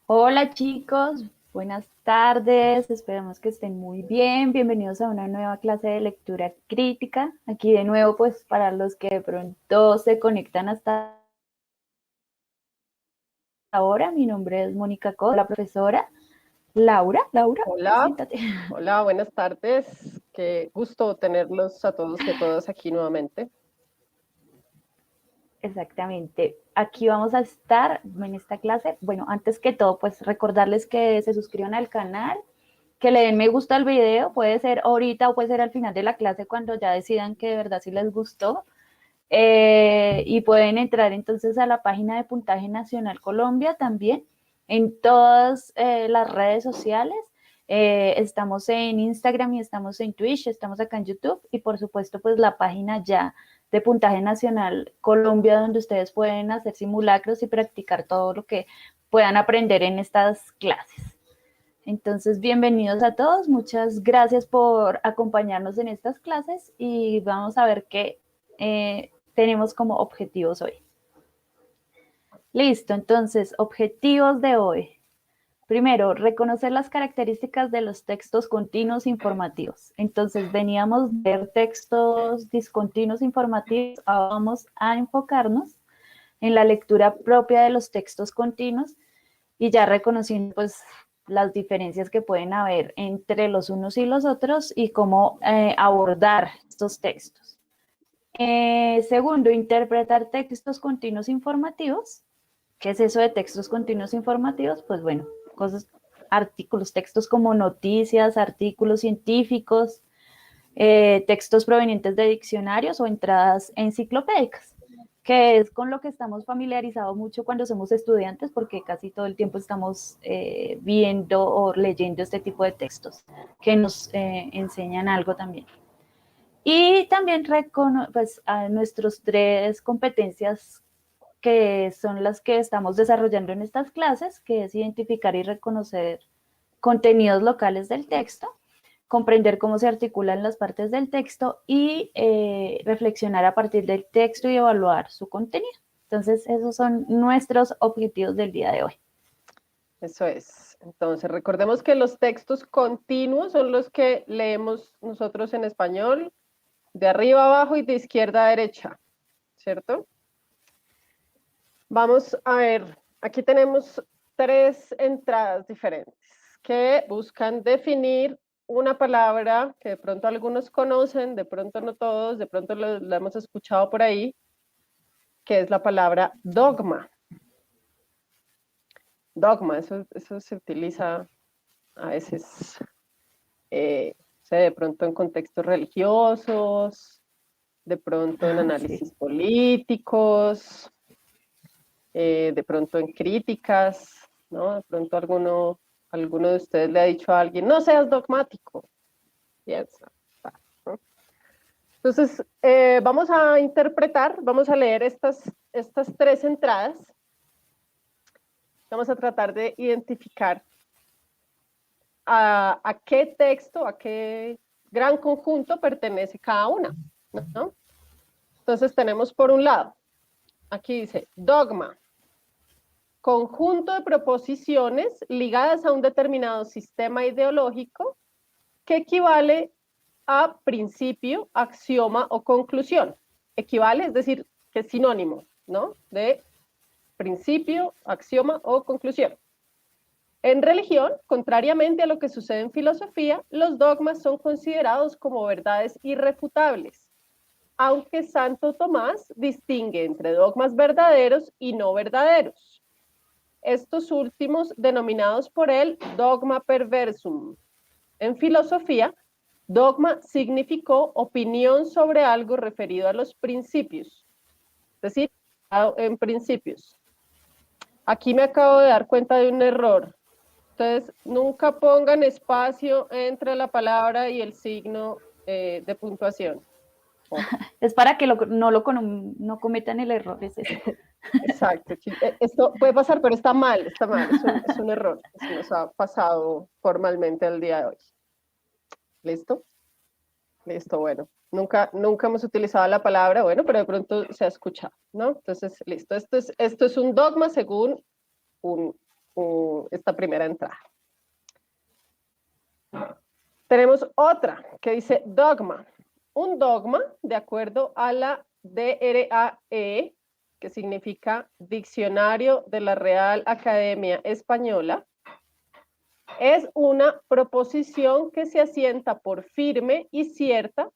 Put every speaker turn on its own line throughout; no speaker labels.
Hola chicos, buenas tardes, esperamos que estén muy bien. Bienvenidos a una nueva clase de lectura crítica. Aquí de nuevo, pues para los que de pronto se conectan hasta ahora, mi nombre es Mónica Cos, la profesora Laura,
Hola,
preséntate.
hola, buenas tardes. Qué gusto tenerlos a todos y a todas aquí nuevamente.
Exactamente. Aquí vamos a estar en esta clase. Bueno, antes que todo, pues recordarles que se suscriban al canal, que le den me gusta al video, puede ser ahorita o puede ser al final de la clase cuando ya decidan que de verdad sí les gustó. Y pueden entrar entonces a la página de Puntaje Nacional Colombia también, en todas las redes sociales. Estamos en Instagram y estamos en Twitch, estamos acá en YouTube y por supuesto pues la página ya de Puntaje Nacional Colombia, donde ustedes pueden hacer simulacros y practicar todo lo que puedan aprender en estas clases. Entonces, bienvenidos a todos, muchas gracias por acompañarnos en estas clases y vamos a ver qué tenemos como objetivos hoy. Listo, entonces, objetivos de hoy. Primero, reconocer las características de los textos continuos informativos. Entonces, veníamos a ver textos discontinuos informativos, ahora vamos a enfocarnos en la lectura propia de los textos continuos y ya reconociendo pues las diferencias que pueden haber entre los unos y los otros y cómo abordar estos textos. Segundo, interpretar textos continuos informativos. ¿Qué es eso de textos continuos informativos? Pues bueno, cosas, artículos, textos como noticias, artículos científicos, textos provenientes de diccionarios o entradas enciclopédicas, que es con lo que estamos familiarizados mucho cuando somos estudiantes, porque casi todo el tiempo estamos viendo o leyendo este tipo de textos que nos enseñan algo también. Y también pues, a nuestras tres competencias que son las que estamos desarrollando en estas clases, que es identificar y reconocer contenidos locales del texto, comprender cómo se articulan las partes del texto y reflexionar a partir del texto y evaluar su contenido. Entonces, esos son nuestros objetivos del día de hoy.
Eso es. Entonces, recordemos que los textos continuos son los que leemos nosotros en español, de arriba a abajo y de izquierda a derecha, ¿cierto? Vamos a ver, aquí tenemos tres entradas diferentes que buscan definir una palabra que de pronto algunos conocen, de pronto no todos, de pronto la hemos escuchado por ahí, que es la palabra dogma. Dogma, eso se utiliza a veces, de pronto en contextos religiosos, de pronto en análisis políticos, de pronto en críticas, ¿no? De pronto alguno de ustedes le ha dicho a alguien, no seas dogmático. Piensa, ¿no? Entonces, vamos a interpretar, vamos a leer estas tres entradas. Vamos a tratar de identificar a qué texto, a qué gran conjunto pertenece cada una, ¿no? Entonces tenemos por un lado, aquí dice dogma, conjunto de proposiciones ligadas a un determinado sistema ideológico que equivale a principio, axioma o conclusión. Equivale, es decir, que es sinónimo, ¿no? De principio, axioma o conclusión. En religión, contrariamente a lo que sucede en filosofía, los dogmas son considerados como verdades irrefutables, aunque Santo Tomás distingue entre dogmas verdaderos y no verdaderos. Estos últimos, denominados por él dogma perversum. En filosofía, dogma significó opinión sobre algo referido a los principios, es decir, en principios. Aquí me acabo de dar cuenta de un error. Entonces, nunca pongan espacio entre la palabra y el signo de puntuación.
Es para que no cometan el error, es eso.
Exacto. Esto puede pasar, pero está mal, está mal. Es un error. Eso nos ha pasado formalmente el día de hoy. ¿Listo? Listo, bueno. Nunca hemos utilizado la palabra, bueno, pero de pronto se ha escuchado, ¿no? Entonces, listo. Esto es un dogma según esta primera entrada. Tenemos otra que dice dogma. Un dogma, de acuerdo a la DRAE, que significa Diccionario de la Real Academia Española, es una proposición que se asienta por firme y cierta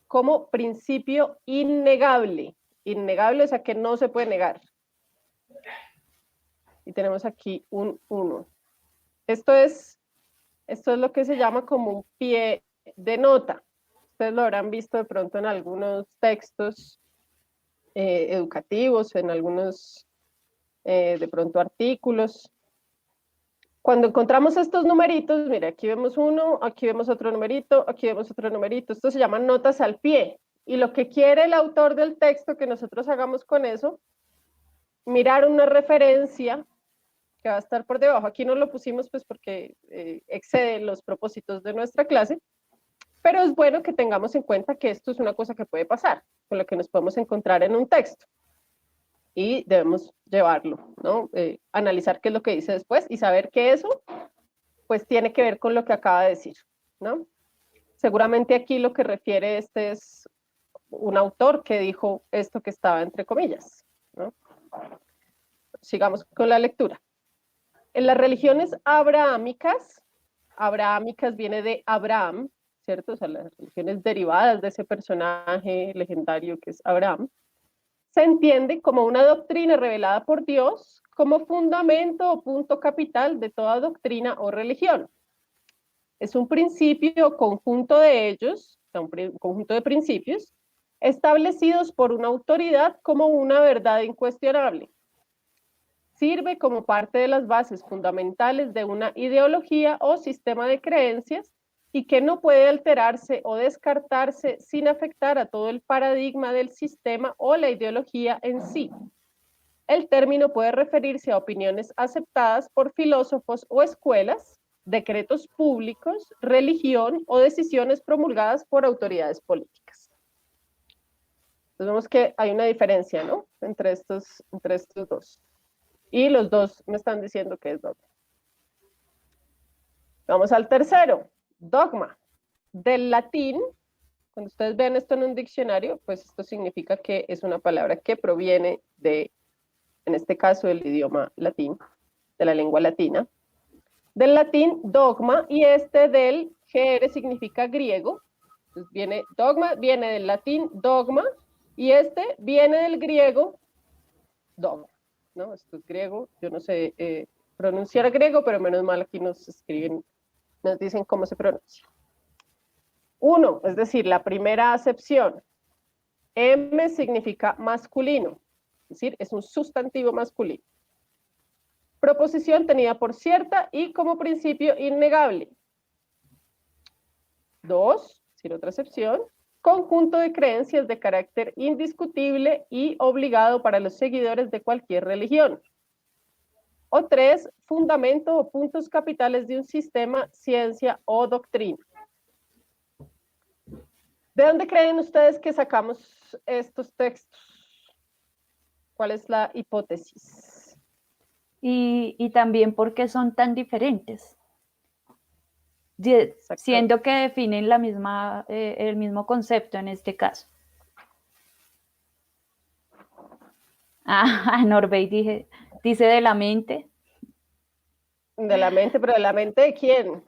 como principio innegable. Innegable, o sea que no se puede negar. Y tenemos aquí un 1. Esto es lo que se llama como un pie de nota. Ustedes lo habrán visto de pronto en algunos textos educativos, en algunos, de pronto, artículos. Cuando encontramos estos numeritos, mira, aquí vemos uno, aquí vemos otro numerito, aquí vemos otro numerito. Esto se llaman notas al pie. Y lo que quiere el autor del texto que nosotros hagamos con eso, mirar una referencia que va a estar por debajo. Aquí no lo pusimos pues porque excede los propósitos de nuestra clase, pero es bueno que tengamos en cuenta que esto es una cosa que puede pasar, con lo que nos podemos encontrar en un texto. Y debemos llevarlo, ¿no? Analizar qué es lo que dice después y saber que eso, pues, tiene que ver con lo que acaba de decir, ¿no? Seguramente aquí lo que refiere es un autor que dijo esto que estaba entre comillas, ¿no? Sigamos con la lectura. En las religiones abrahámicas viene de Abraham, ¿cierto? O sea, las religiones derivadas de ese personaje legendario que es Abraham, se entiende como una doctrina revelada por Dios como fundamento o punto capital de toda doctrina o religión. Es un principio o conjunto de ellos, o sea, un conjunto de principios, establecidos por una autoridad como una verdad incuestionable. Sirve como parte de las bases fundamentales de una ideología o sistema de creencias y que no puede alterarse o descartarse sin afectar a todo el paradigma del sistema o la ideología en sí. El término puede referirse a opiniones aceptadas por filósofos o escuelas, decretos públicos, religión o decisiones promulgadas por autoridades políticas. Entonces vemos que hay una diferencia, ¿no? Entre estos dos. Y los dos me están diciendo que es dogma. Vamos al tercero, dogma. Del latín, cuando ustedes ven esto en un diccionario, pues esto significa que es una palabra que proviene de, en este caso, del idioma latín, de la lengua latina. Del latín, dogma, y del gr significa griego. Entonces viene dogma, viene del latín dogma, y viene del griego dogma, ¿no? Esto es griego, yo no sé pronunciar griego, pero menos mal aquí nos escriben, nos dicen cómo se pronuncia. 1, es decir, la primera acepción. M significa masculino, es decir, es un sustantivo masculino. Proposición tenida por cierta y como principio innegable. 2, sin otra acepción, conjunto de creencias de carácter indiscutible y obligado para los seguidores de cualquier religión. O 3, fundamento o puntos capitales de un sistema, ciencia o doctrina. ¿De dónde creen ustedes que sacamos estos textos? ¿Cuál es la hipótesis?
Y también por qué son tan diferentes, siendo que definen el mismo concepto en este caso. Norbey dice de la mente.
De la mente, pero ¿de la mente de quién?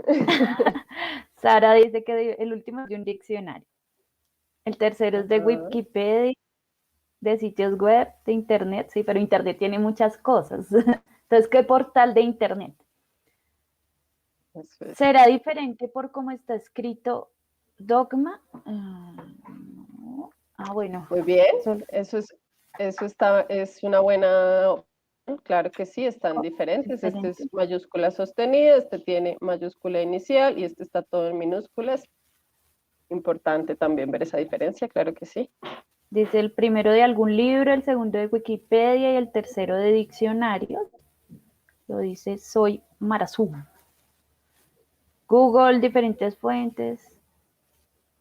Sara dice que el último es de un diccionario. El tercero es de Wikipedia, de sitios web, de internet, sí, pero internet tiene muchas cosas. Entonces, ¿qué portal de internet? ¿Será diferente por cómo está escrito dogma? No. Bueno.
Muy bien, eso es una buena, claro que sí, están diferentes. Este es mayúscula sostenida, este tiene mayúscula inicial y este está todo en minúsculas. Importante también ver esa diferencia, claro que sí.
Dice el primero de algún libro, el segundo de Wikipedia y el tercero de diccionario. Lo dice Soy Marazú. Google, diferentes fuentes.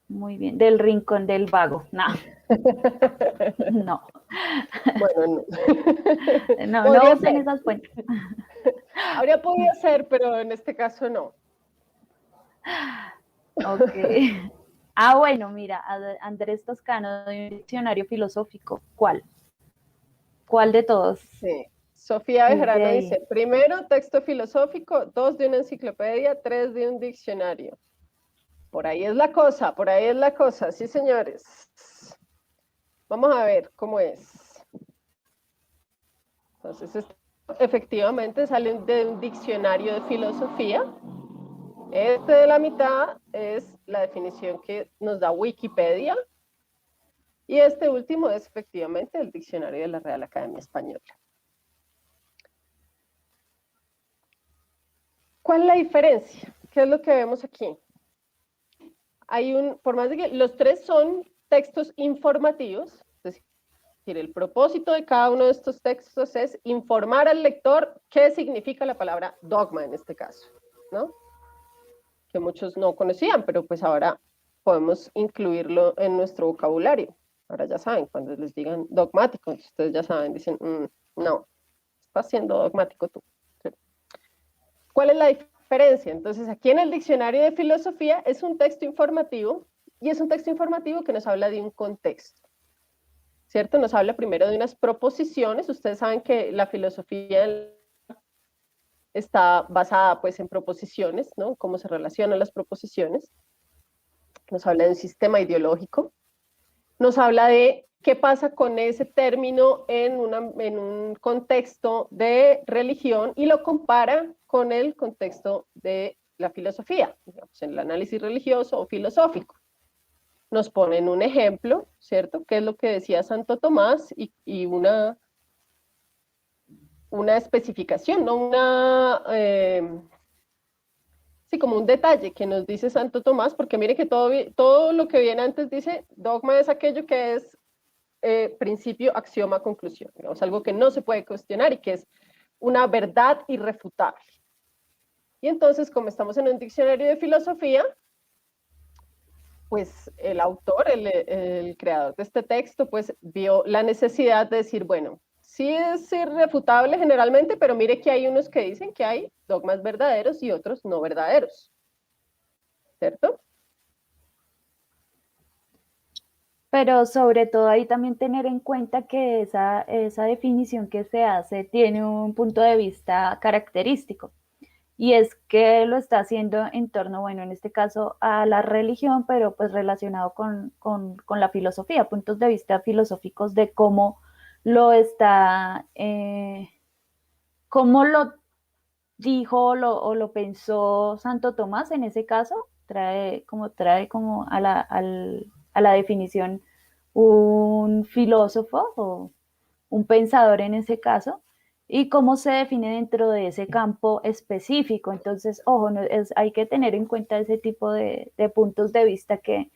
Muy bien. Del rincón del vago. No, no.
Bueno, no.
No, no
Podría
usen
ser,
esas fuentes.
habría podido ser, pero en este caso no.
Ok. Bueno, mira, Andrés Toscano de un diccionario filosófico. ¿Cuál? ¿Cuál de todos
Sí. Sofía
es de
Bejarano
ahí?
dice, primero, texto filosófico, 2 de una enciclopedia, 3 de un diccionario. Por ahí es la cosa, por ahí es la cosa, sí, señores. Vamos a ver cómo es. Entonces, efectivamente sale de un diccionario de filosofía. Este de la mitad es la definición que nos da Wikipedia. Y este último es efectivamente el diccionario de la Real Academia Española. ¿Cuál es la diferencia? ¿Qué es lo que vemos aquí? Por más de que los tres son textos informativos, es decir, el propósito de cada uno de estos textos es informar al lector qué significa la palabra dogma en este caso, ¿no? Que muchos no conocían, pero pues ahora podemos incluirlo en nuestro vocabulario. Ahora ya saben, cuando les digan dogmático, ustedes ya saben, dicen, no, estás siendo dogmático tú. ¿Sí? ¿Cuál es la diferencia? Entonces, aquí en el diccionario de filosofía es un texto informativo y es un texto informativo que nos habla de un contexto, ¿cierto? Nos habla primero de unas proposiciones. Ustedes saben que la filosofía está basada pues en proposiciones, ¿no? Cómo se relacionan las proposiciones. Nos habla de un sistema ideológico. Nos habla de qué pasa con ese término en un contexto de religión y lo compara con el contexto de la filosofía, digamos, en el análisis religioso o filosófico. Nos ponen un ejemplo, ¿cierto? ¿Qué es lo que decía Santo Tomás? Y una especificación, ¿no? Sí, como un detalle que nos dice Santo Tomás, porque mire que todo lo que viene antes dice, dogma es aquello que es principio, axioma, conclusión, digamos, algo que no se puede cuestionar y que es una verdad irrefutable. Y entonces, como estamos en un diccionario de filosofía, pues el autor, el creador de este texto, pues vio la necesidad de decir, bueno, sí es irrefutable generalmente, pero mire que hay unos que dicen que hay dogmas verdaderos y otros no verdaderos, ¿cierto?
Pero sobre todo ahí también tener en cuenta que esa definición que se hace tiene un punto de vista característico. Y es que lo está haciendo en torno, bueno, en este caso a la religión, pero pues relacionado con la filosofía, puntos de vista filosóficos de cómo lo está, cómo lo dijo o lo pensó Santo Tomás en ese caso, trae como a la definición un filósofo o un pensador en ese caso, y cómo se define dentro de ese campo específico. Entonces, ojo, no, hay que tener en cuenta ese tipo de puntos de vista que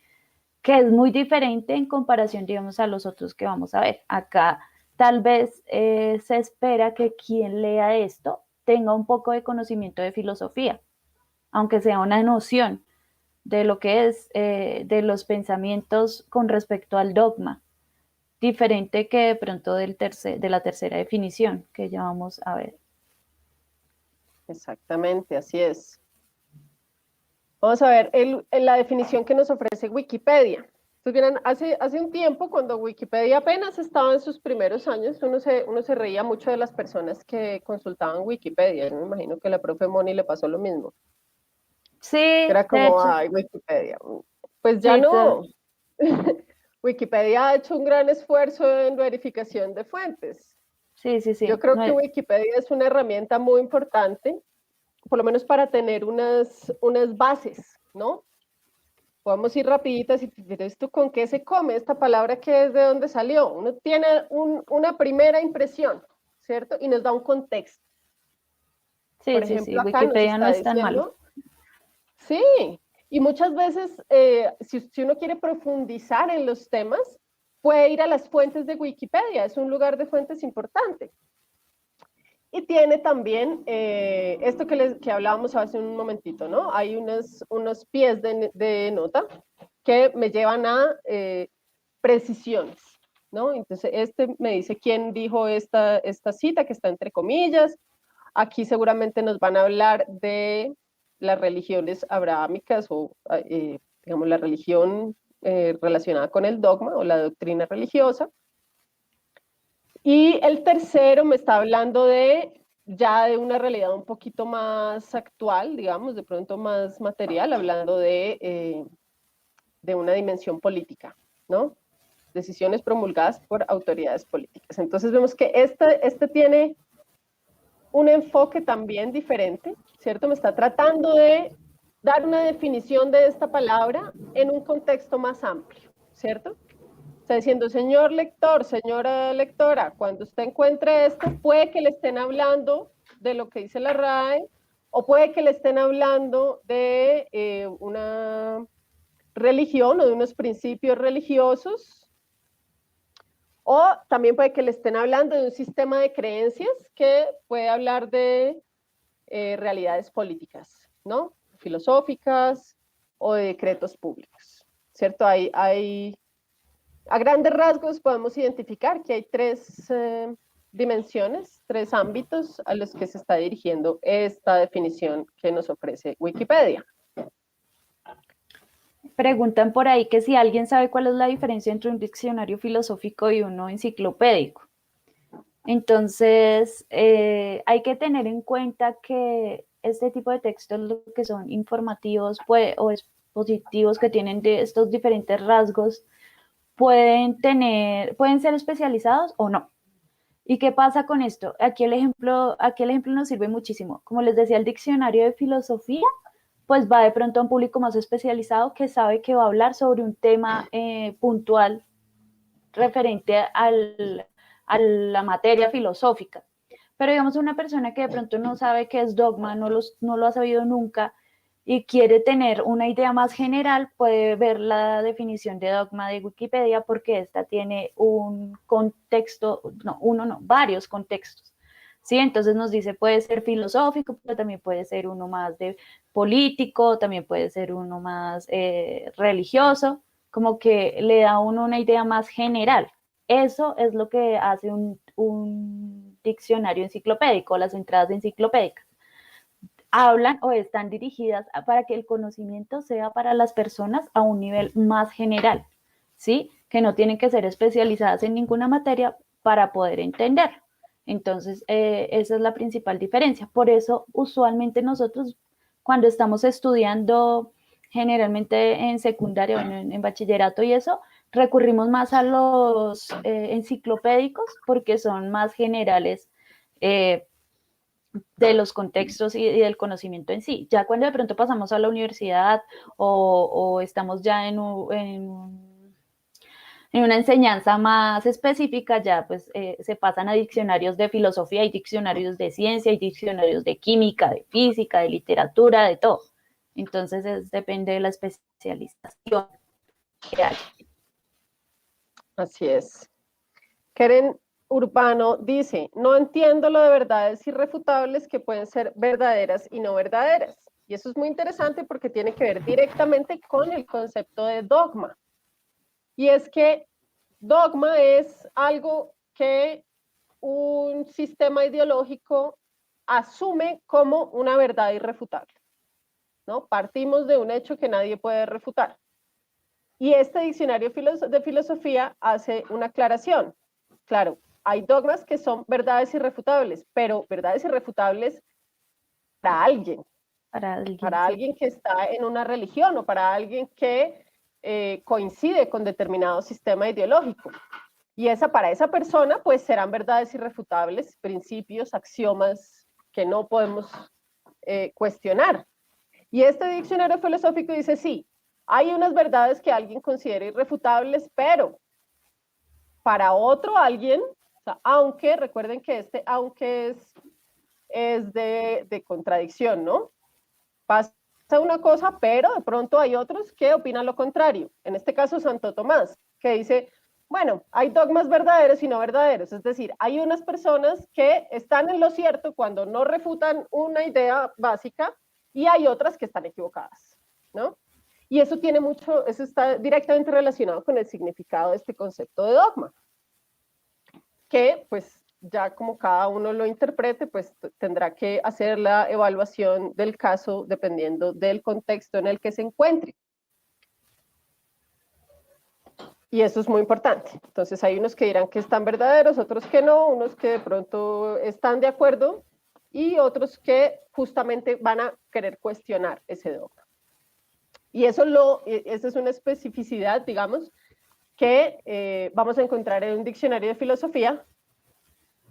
es muy diferente en comparación, digamos, a los otros que vamos a ver. Acá tal vez se espera que quien lea esto tenga un poco de conocimiento de filosofía, aunque sea una noción de lo que es de los pensamientos con respecto al dogma, diferente que de pronto de la tercera definición que ya vamos a ver.
Exactamente, así es. Vamos a ver la definición que nos ofrece Wikipedia. Entonces, miren, hace un tiempo, cuando Wikipedia apenas estaba en sus primeros años, uno se reía mucho de las personas que consultaban Wikipedia. Yo me imagino que a la profe Moni le pasó lo mismo.
Sí,
Era
de
como,
hecho,
ay, Wikipedia. Pues ya
sí,
no. Wikipedia ha hecho un gran esfuerzo en verificación de fuentes.
sí, sí,
Yo
sí.
creo
No,
que Wikipedia es una herramienta muy importante, por lo menos para tener unas bases, ¿no? Podemos ir rapiditas y decir, ¿esto con qué se come? Esta palabra, ¿qué es? ¿De dónde salió? Uno tiene una primera impresión, ¿cierto? Y nos da un contexto.
sí,
Por
sí, sí,
ejemplo, acá nos
Wikipedia no
está
es tan malo.
diciendo, sí, y muchas veces, si uno quiere profundizar en los temas, puede ir a las fuentes de Wikipedia, es un lugar de fuentes importante. Y tiene también esto que hablábamos hace un momentito, ¿no? Hay unos pies de nota que me llevan a precisiones, ¿no? Entonces, este me dice quién dijo esta cita, que está entre comillas. Aquí seguramente nos van a hablar de las religiones abrahámicas o, digamos, la religión relacionada con el dogma o la doctrina religiosa. Y el tercero me está hablando ya de una realidad un poquito más actual, digamos, de pronto más material, hablando de una dimensión política, ¿no? Decisiones promulgadas por autoridades políticas. Entonces vemos que este tiene un enfoque también diferente, ¿cierto? Me está tratando de dar una definición de esta palabra en un contexto más amplio, ¿cierto? Está diciendo, señor lector, señora lectora, cuando usted encuentre esto, puede que le estén hablando de lo que dice la RAE, o puede que le estén hablando de una religión o de unos principios religiosos, o también puede que le estén hablando de un sistema de creencias que puede hablar de realidades políticas, ¿no? Filosóficas o de decretos públicos, ¿cierto? A grandes rasgos podemos identificar que hay tres dimensiones, tres ámbitos a los que se está dirigiendo esta definición que nos ofrece Wikipedia.
Preguntan por ahí que si alguien sabe cuál es la diferencia entre un diccionario filosófico y uno enciclopédico. Entonces, hay que tener en cuenta que este tipo de textos, lo que son informativos o expositivos, que tienen de estos diferentes rasgos, pueden ser especializados o no. ¿Y qué pasa con esto? Aquí el ejemplo nos sirve muchísimo. Como les decía, el diccionario de filosofía, pues va de pronto a un público más especializado que sabe que va a hablar sobre un tema puntual referente a la materia filosófica. Pero digamos, una persona que de pronto no sabe qué es dogma, no lo ha sabido nunca y quiere tener una idea más general, puede ver la definición de dogma de Wikipedia, porque esta tiene un contexto, varios contextos. ¿Sí? Entonces nos dice, puede ser filosófico, pero también puede ser uno más de político, también puede ser uno más religioso, como que le da a uno una idea más general. Eso es lo que hace un diccionario enciclopédico, las entradas enciclopédicas. Hablan o están dirigidas para que el conocimiento sea para las personas a un nivel más general, ¿sí? Que no tienen que ser especializadas en ninguna materia para poder entender. Entonces, esa es la principal diferencia. Por eso, usualmente nosotros, cuando estamos estudiando, generalmente en secundaria o en bachillerato y eso, recurrimos más a los enciclopédicos porque son más generales de los contextos y del conocimiento en sí. Ya cuando de pronto pasamos a la universidad o estamos ya en una enseñanza más específica, ya pues se pasan a diccionarios de filosofía, y diccionarios de ciencia, y diccionarios de química, de física, de literatura, de todo. Entonces depende de la especialización que hay.
Así es. Keren Urbano dice, no entiendo lo de verdades irrefutables que pueden ser verdaderas y no verdaderas. Y eso es muy interesante porque tiene que ver directamente con el concepto de dogma. Y es que dogma es algo que un sistema ideológico asume como una verdad irrefutable, ¿no? Partimos de un hecho que nadie puede refutar. Y este diccionario de filosofía hace una aclaración. Claro, hay dogmas que son verdades irrefutables, pero verdades irrefutables para alguien. Para alguien que está en una religión o para alguien que coincide con determinado sistema ideológico. Y para esa persona, pues serán verdades irrefutables, principios, axiomas que no podemos cuestionar. Y este diccionario filosófico dice, sí, hay unas verdades que alguien considera irrefutables, pero para otro alguien, o sea, aunque, recuerden que aunque es de contradicción, ¿no? Pasa una cosa, pero de pronto hay otros que opinan lo contrario. En este caso, Santo Tomás, que dice, bueno, hay dogmas verdaderos y no verdaderos. Es decir, hay unas personas que están en lo cierto cuando no refutan una idea básica y hay otras que están equivocadas, ¿no? Y eso tiene mucho, eso está directamente relacionado con el significado de este concepto de dogma, que pues ya como cada uno lo interprete, pues tendrá que hacer la evaluación del caso dependiendo del contexto en el que se encuentre. Y eso es muy importante. Entonces hay unos que dirán que están verdaderos, otros que no, unos que de pronto están de acuerdo y otros que justamente van a querer cuestionar ese dogma. Y eso esa es una especificidad, digamos, que vamos a encontrar en un diccionario de filosofía,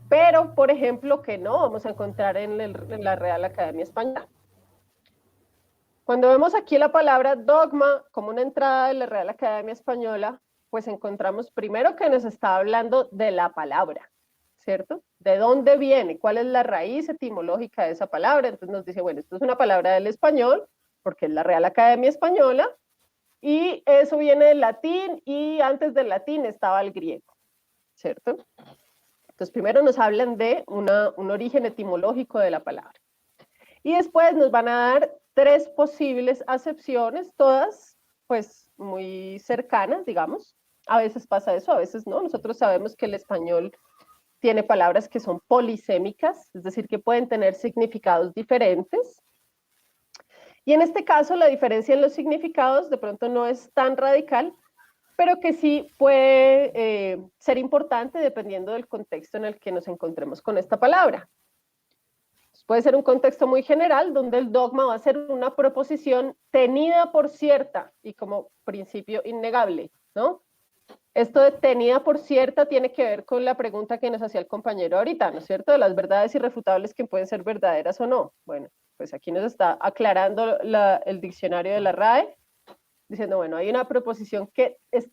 pero, por ejemplo, que no vamos a encontrar en la Real Academia Española. Cuando vemos aquí la palabra dogma como una entrada de la Real Academia Española, pues encontramos primero que nos está hablando de la palabra, ¿cierto? ¿De dónde viene? ¿Cuál es la raíz etimológica de esa palabra? Entonces nos dice, bueno, esto es una palabra del español, porque es la Real Academia Española, y eso viene del latín, y antes del latín estaba el griego, ¿cierto? Entonces primero nos hablan de un origen etimológico de la palabra. Y después nos van a dar 3 posibles acepciones, todas pues muy cercanas, digamos. A veces pasa eso, a veces no. Nosotros sabemos que el español tiene palabras que son polisémicas, es decir, que pueden tener significados diferentes. Y en este caso la diferencia en los significados de pronto no es tan radical, pero que sí puede ser importante dependiendo del contexto en el que nos encontremos con esta palabra. Puede ser un contexto muy general, donde el dogma va a ser una proposición tenida por cierta y como principio innegable, ¿no? Esto de tenida por cierta tiene que ver con la pregunta que nos hacía el compañero ahorita, ¿no es cierto? De las verdades irrefutables que pueden ser verdaderas o no. Bueno, pues aquí nos está aclarando el diccionario de la RAE, diciendo, bueno, hay una proposición que es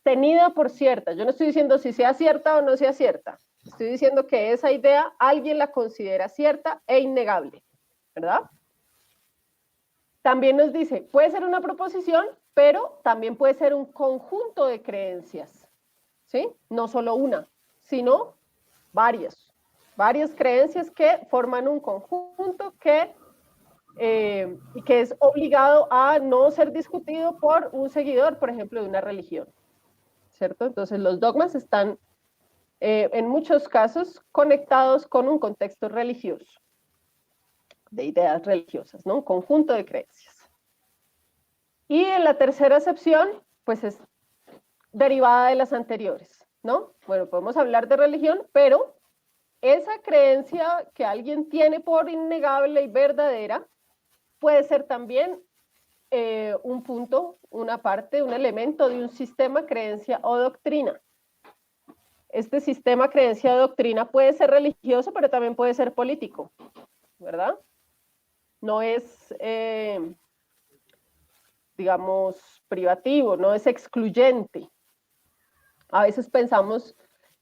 tenida por cierta. Yo no estoy diciendo si sea cierta o no sea cierta. Estoy diciendo que esa idea alguien la considera cierta e innegable, ¿verdad? También nos dice, puede ser una proposición, pero también puede ser un conjunto de creencias, ¿sí? No solo una, sino varias creencias que forman un conjunto y que es obligado a no ser discutido por un seguidor, por ejemplo, de una religión, ¿cierto? Entonces los dogmas están en muchos casos conectados con un contexto religioso, de ideas religiosas, ¿no? Un conjunto de creencias. Y en la tercera acepción, pues es derivada de las anteriores, ¿no? Bueno, podemos hablar de religión, pero esa creencia que alguien tiene por innegable y verdadera puede ser también un punto, una parte, un elemento de un sistema, creencia o doctrina. Este sistema, creencia o doctrina puede ser religioso, pero también puede ser político, ¿verdad? No es, digamos, privativo, no es excluyente. A veces pensamos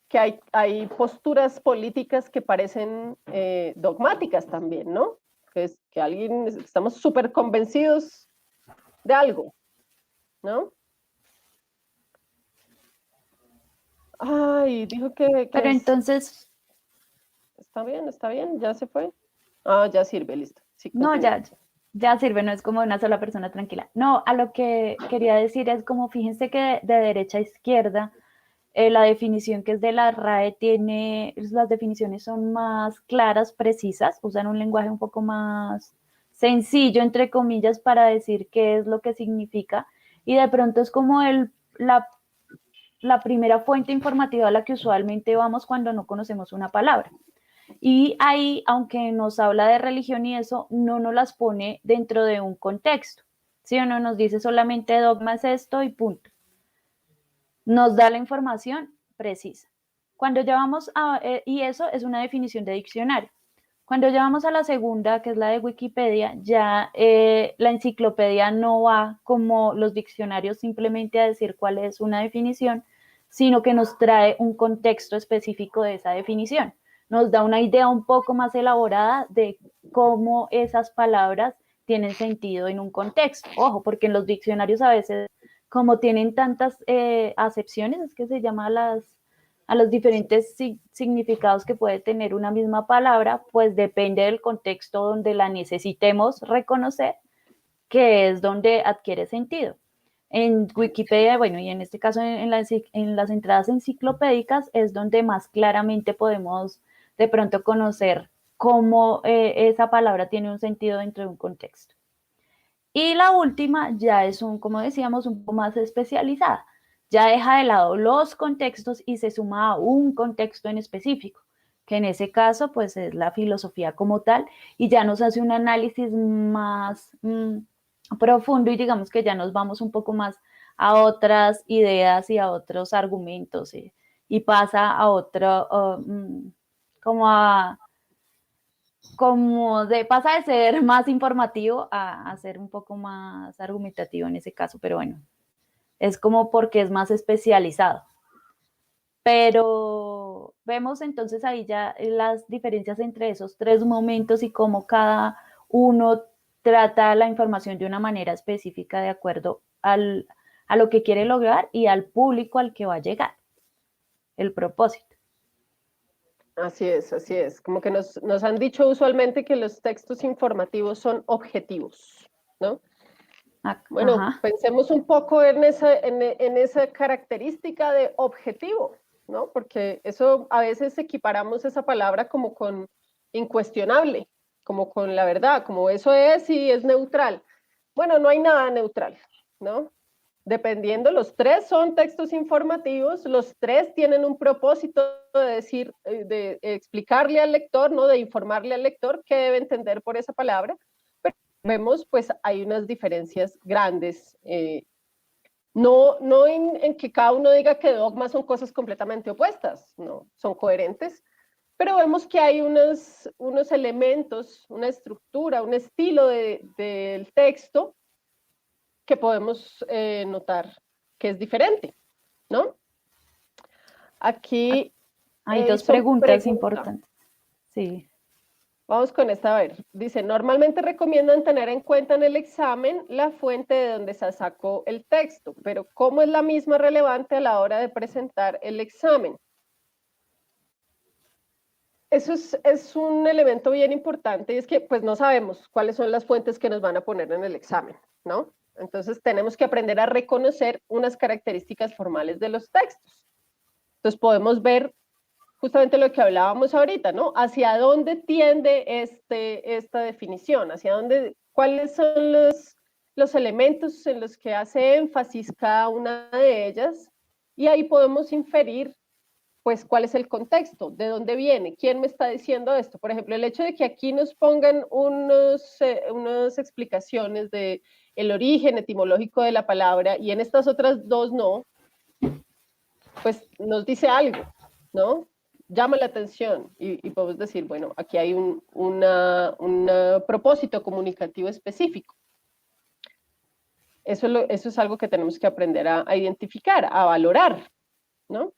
que hay posturas políticas que parecen dogmáticas también, ¿no? Que alguien, estamos súper convencidos de algo, ¿no? Ay, dijo que
Pero entonces,
está bien, ya se fue. Ah, ya sirve, listo. Sí,
no,
continúa.
ya sirve, no es como una sola persona tranquila. No, a lo que quería decir es como, fíjense que de derecha a izquierda, la definición que es de la RAE tiene, las definiciones son más claras, precisas, usan un lenguaje un poco más sencillo, entre comillas, para decir qué es lo que significa, y de pronto es como la primera fuente informativa a la que usualmente vamos cuando no conocemos una palabra. Y ahí, aunque nos habla de religión y eso, no nos las pone dentro de un contexto, ¿sí o no? Nos dice solamente dogma es esto y punto. Nos da la información precisa. Cuando ya vamos a, y eso es una definición de diccionario. Cuando ya vamos a la segunda, que es la de Wikipedia, ya la enciclopedia no va como los diccionarios simplemente a decir cuál es una definición, sino que nos trae un contexto específico de esa definición. Nos da una idea un poco más elaborada de cómo esas palabras tienen sentido en un contexto. Ojo, porque en los diccionarios a veces, como tienen tantas acepciones, es que se llama a los diferentes significados que puede tener una misma palabra, pues depende del contexto donde la necesitemos reconocer, que es donde adquiere sentido. En Wikipedia, bueno, y en este caso en las entradas enciclopédicas es donde más claramente podemos de pronto conocer cómo esa palabra tiene un sentido dentro de un contexto. Y la última ya es como decíamos, un poco más especializada. Ya deja de lado los contextos y se suma a un contexto en específico, que en ese caso pues es la filosofía como tal y ya nos hace un análisis más profundo y digamos que ya nos vamos un poco más a otras ideas y a otros argumentos y pasa a otro, como a pasa de ser más informativo a ser un poco más argumentativo en ese caso, pero bueno, es como porque es más especializado. Pero vemos entonces ahí ya las diferencias entre esos tres momentos y cómo cada uno trata la información de una manera específica de acuerdo a lo que quiere lograr y al público al que va a llegar, el propósito.
Así es, así es. Como que nos han dicho usualmente que los textos informativos son objetivos, ¿no? Bueno,
Ajá.
pensemos un poco en esa característica de objetivo, ¿no? Porque eso a veces equiparamos esa palabra como con incuestionable, como con la verdad, como eso es y es neutral. Bueno, no hay nada neutral, ¿no? Dependiendo, los tres son textos informativos, los tres tienen un propósito de decir, de explicarle al lector, ¿no? De informarle al lector qué debe entender por esa palabra. Pero vemos, pues hay unas diferencias grandes. No en que cada uno diga que dogmas son cosas completamente opuestas, no, son coherentes, pero vemos que hay unos elementos, una estructura, un estilo del texto que podemos notar que es diferente, ¿no? Aquí
Hay dos
son
preguntas
preguntas.
importantes. Sí.
Vamos con esta a ver. Dice, normalmente recomiendan tener en cuenta en el examen la fuente de donde se sacó el texto, pero ¿cómo es la misma relevante a la hora de presentar el examen? Eso es un elemento bien importante y es que pues no sabemos cuáles son las fuentes que nos van a poner en el examen, ¿no? Entonces tenemos que aprender a reconocer unas características formales de los textos. Entonces podemos ver justamente lo que hablábamos ahorita, ¿no? ¿Hacia dónde tiende esta definición? ¿Hacia dónde, cuáles son los elementos en los que hace énfasis cada una de ellas? Y ahí podemos inferir, pues, cuál es el contexto, de dónde viene, quién me está diciendo esto. Por ejemplo, el hecho de que aquí nos pongan unas explicaciones de el origen etimológico de la palabra y en estas otras dos no, pues nos dice algo, ¿no? Llama la atención y podemos decir, bueno, aquí hay un propósito comunicativo específico. Eso es algo que tenemos que aprender a identificar, a valorar, ¿no?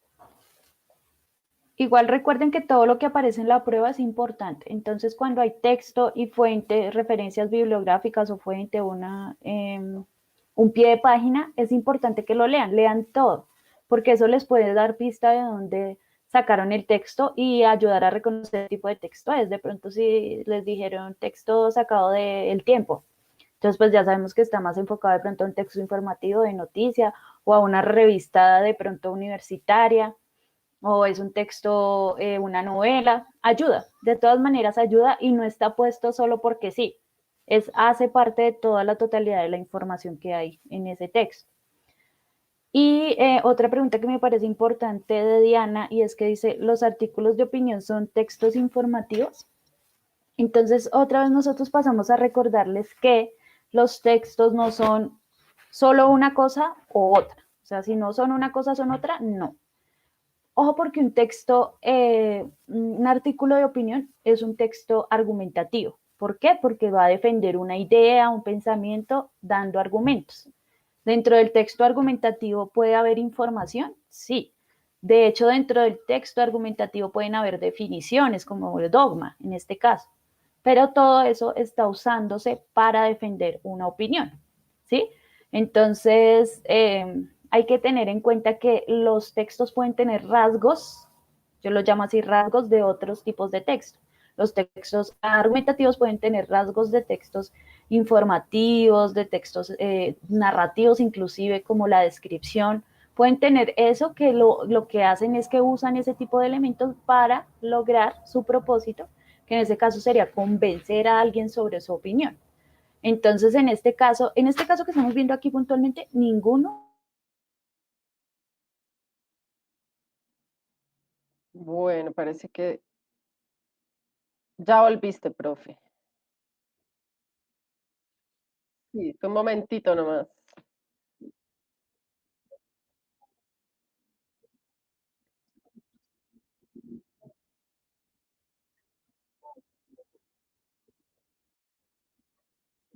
Igual recuerden que todo lo que aparece en la prueba es importante. Entonces, cuando hay texto y fuente, referencias bibliográficas o fuente, un pie de página, es importante que lo lean todo, porque eso les puede dar pista de dónde sacaron el texto y ayudar a reconocer qué tipo de texto es. De pronto, si les dijeron texto sacado del Tiempo, entonces pues ya sabemos que está más enfocado de pronto a un texto informativo de noticia o a una revista de pronto universitaria o es un texto, una novela, ayuda, de todas maneras ayuda y no está puesto solo porque sí, hace parte de toda la totalidad de la información que hay en ese texto. Y otra pregunta que me parece importante de Diana y es que dice, ¿los artículos de opinión son textos informativos? Entonces, otra vez nosotros pasamos a recordarles que los textos no son solo una cosa o otra. O sea, si no son una cosa, son otra, no. Ojo porque un artículo de opinión es un texto argumentativo. ¿Por qué? Porque va a defender una idea, un pensamiento, dando argumentos. ¿Dentro del texto argumentativo puede haber información? Sí. De hecho, dentro del texto argumentativo pueden haber definiciones, como el dogma, en este caso. Pero todo eso está usándose para defender una opinión, ¿sí? Entonces, hay que tener en cuenta que los textos pueden tener rasgos, yo lo llamo así rasgos de otros tipos de texto. Los textos argumentativos pueden tener rasgos de textos informativos, de textos narrativos inclusive, como la descripción, pueden tener eso que lo que hacen es que usan ese tipo de elementos para lograr su propósito, que en ese caso sería convencer a alguien sobre su opinión. Entonces, en este caso que estamos viendo aquí puntualmente, ninguno.
Bueno, parece que ya volviste, profe. Sí, un momentito nomás.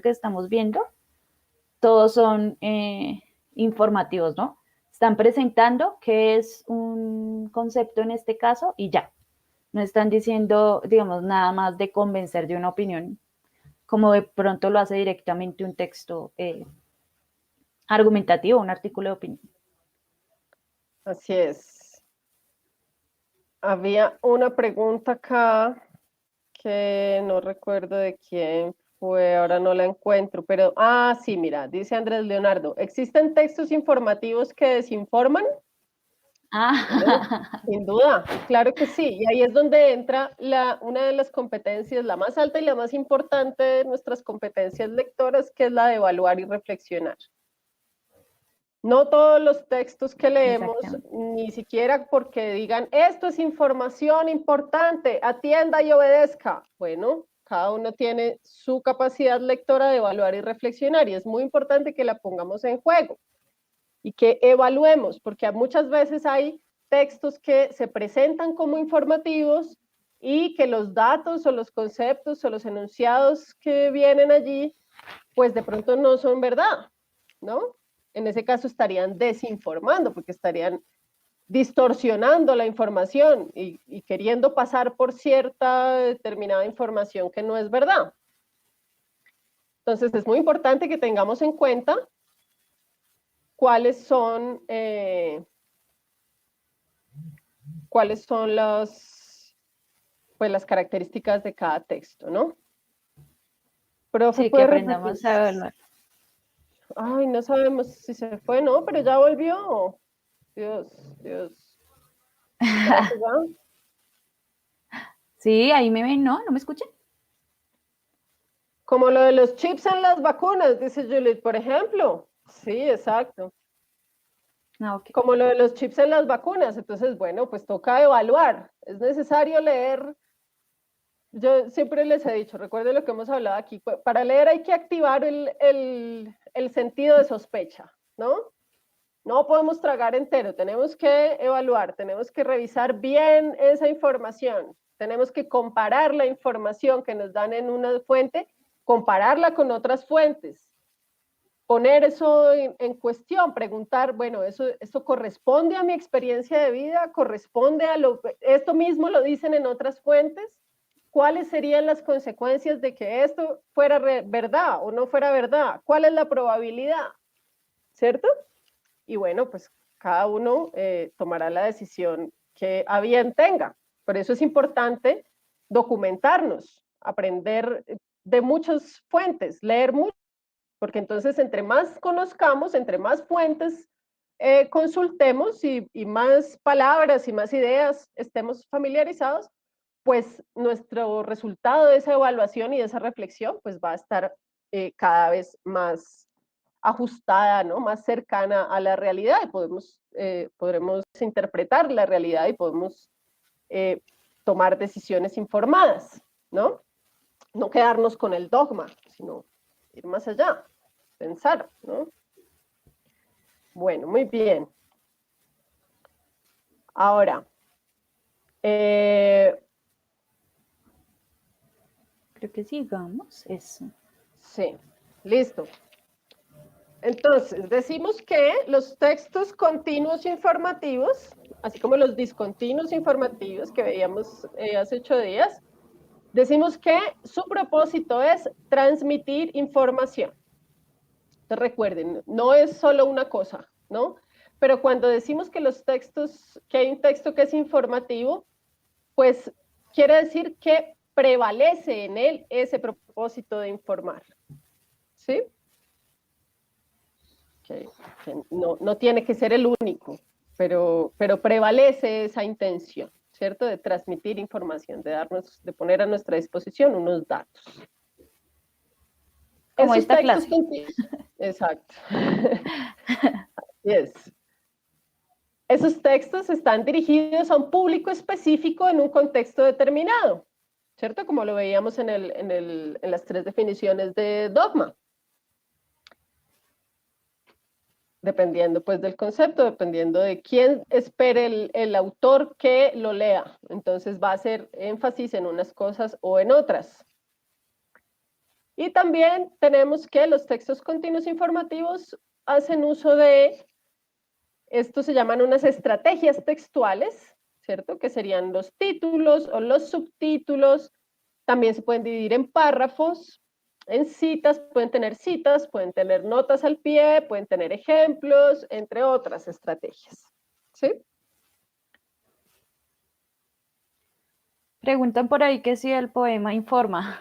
Que estamos viendo, todos son informativos, ¿no? Están presentando qué es un concepto en este caso y ya. No están diciendo, digamos, nada más de convencer de una opinión, como de pronto lo hace directamente un texto argumentativo, un artículo de opinión.
Así es. Había una pregunta acá que no recuerdo de quién fue, ahora no la encuentro, pero, sí, mira, dice Andrés Leonardo, ¿existen textos informativos que desinforman? Bueno, sin duda, claro que sí, y ahí es donde entra una de las competencias, la más alta y la más importante de nuestras competencias lectoras, que es la de evaluar y reflexionar. No todos los textos que leemos, ni siquiera porque digan, esto es información importante, atienda y obedezca. Bueno, cada uno tiene su capacidad lectora de evaluar y reflexionar, y es muy importante que la pongamos en juego y que evaluemos, porque muchas veces hay textos que se presentan como informativos y que los datos o los conceptos o los enunciados que vienen allí, pues de pronto no son verdad, ¿no? En ese caso estarían desinformando, porque estarían distorsionando la información y queriendo pasar por cierta determinada información que no es verdad. Entonces es muy importante que tengamos en cuenta cuáles son las características de cada texto, ¿no? Profe,
Sí, que
¿puede repetir?
aprendamos a evaluar.
Ay, no sabemos si se fue, ¿no? Pero ya volvió. Dios, Dios. ¿Será que ya?
Sí, ahí me ven, ¿no? ¿No me escuchan?
Como lo de los chips en las vacunas, dice Juliet, por ejemplo. Sí, exacto.
Ok.
Como lo de los chips en las vacunas. Entonces, bueno, pues toca evaluar. Es necesario leer. Yo siempre les he dicho, recuerden lo que hemos hablado aquí, para leer hay que activar el sentido de sospecha, ¿no? No podemos tragar entero, tenemos que evaluar, tenemos que revisar bien esa información, tenemos que comparar la información que nos dan en una fuente, compararla con otras fuentes, poner eso en cuestión, preguntar, bueno, ¿eso corresponde a mi experiencia de vida? ¿Corresponde a esto mismo lo dicen en otras fuentes? ¿Cuáles serían las consecuencias de que esto fuera verdad o no fuera verdad? ¿Cuál es la probabilidad? ¿Cierto? Y bueno, pues cada uno tomará la decisión que a bien tenga. Por eso es importante documentarnos, aprender de muchas fuentes, leer mucho, porque entonces entre más conozcamos, entre más fuentes consultemos y más palabras y más ideas estemos familiarizados, pues nuestro resultado de esa evaluación y de esa reflexión pues va a estar cada vez más ajustada, ¿no? Más cercana a la realidad y podremos interpretar la realidad y podemos tomar decisiones informadas, ¿no? No quedarnos con el dogma, sino ir más allá, pensar, ¿no? Bueno, muy bien. Ahora,
Creo que sigamos eso.
sí, listo. Entonces, decimos que los textos continuos informativos, así como los discontinuos informativos que veíamos hace 8 días, decimos que su propósito es transmitir información. Entonces, recuerden, no es solo una cosa, ¿no? Pero cuando decimos que que hay un texto que es informativo, pues quiere decir que prevalece en él ese propósito de informar. ¿sí? Que no tiene que ser el único, pero prevalece esa intención, ¿cierto? De transmitir información, de poner a nuestra disposición unos datos.
Como
Esos
esta
textos
clase.
Exacto. Yes. Esos textos están dirigidos a un público específico en un contexto determinado, ¿cierto? Como lo veíamos en las 3 definiciones de dogma. Dependiendo pues del concepto, dependiendo de quién espere el autor que lo lea. Entonces va a hacer énfasis en unas cosas o en otras. Y también tenemos que los textos continuos informativos hacen uso de, esto se llaman unas estrategias textuales, ¿cierto? Que serían los títulos o los subtítulos. También se pueden dividir en párrafos, en citas, pueden tener notas al pie, pueden tener ejemplos, entre otras estrategias. ¿Sí?
Preguntan por ahí que si el poema informa.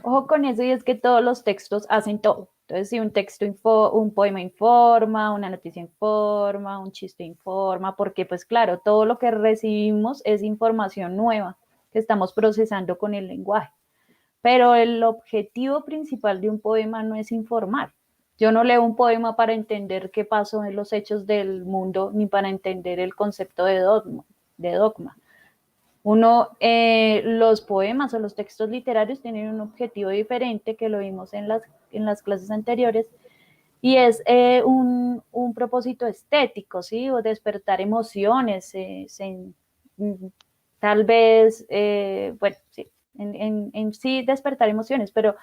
Ojo con eso, y es que todos los textos hacen todo. Entonces, si un poema informa, una noticia informa, un chiste informa, porque pues claro, todo lo que recibimos es información nueva que estamos procesando con el lenguaje. Pero el objetivo principal de un poema no es informar. Yo no leo un poema para entender qué pasó en los hechos del mundo, ni para entender el concepto de dogma. Los poemas o los textos literarios tienen un objetivo diferente, que lo vimos en las clases anteriores, y es un propósito estético, ¿sí? O despertar emociones, tal vez, bueno, sí, en sí despertar emociones, pero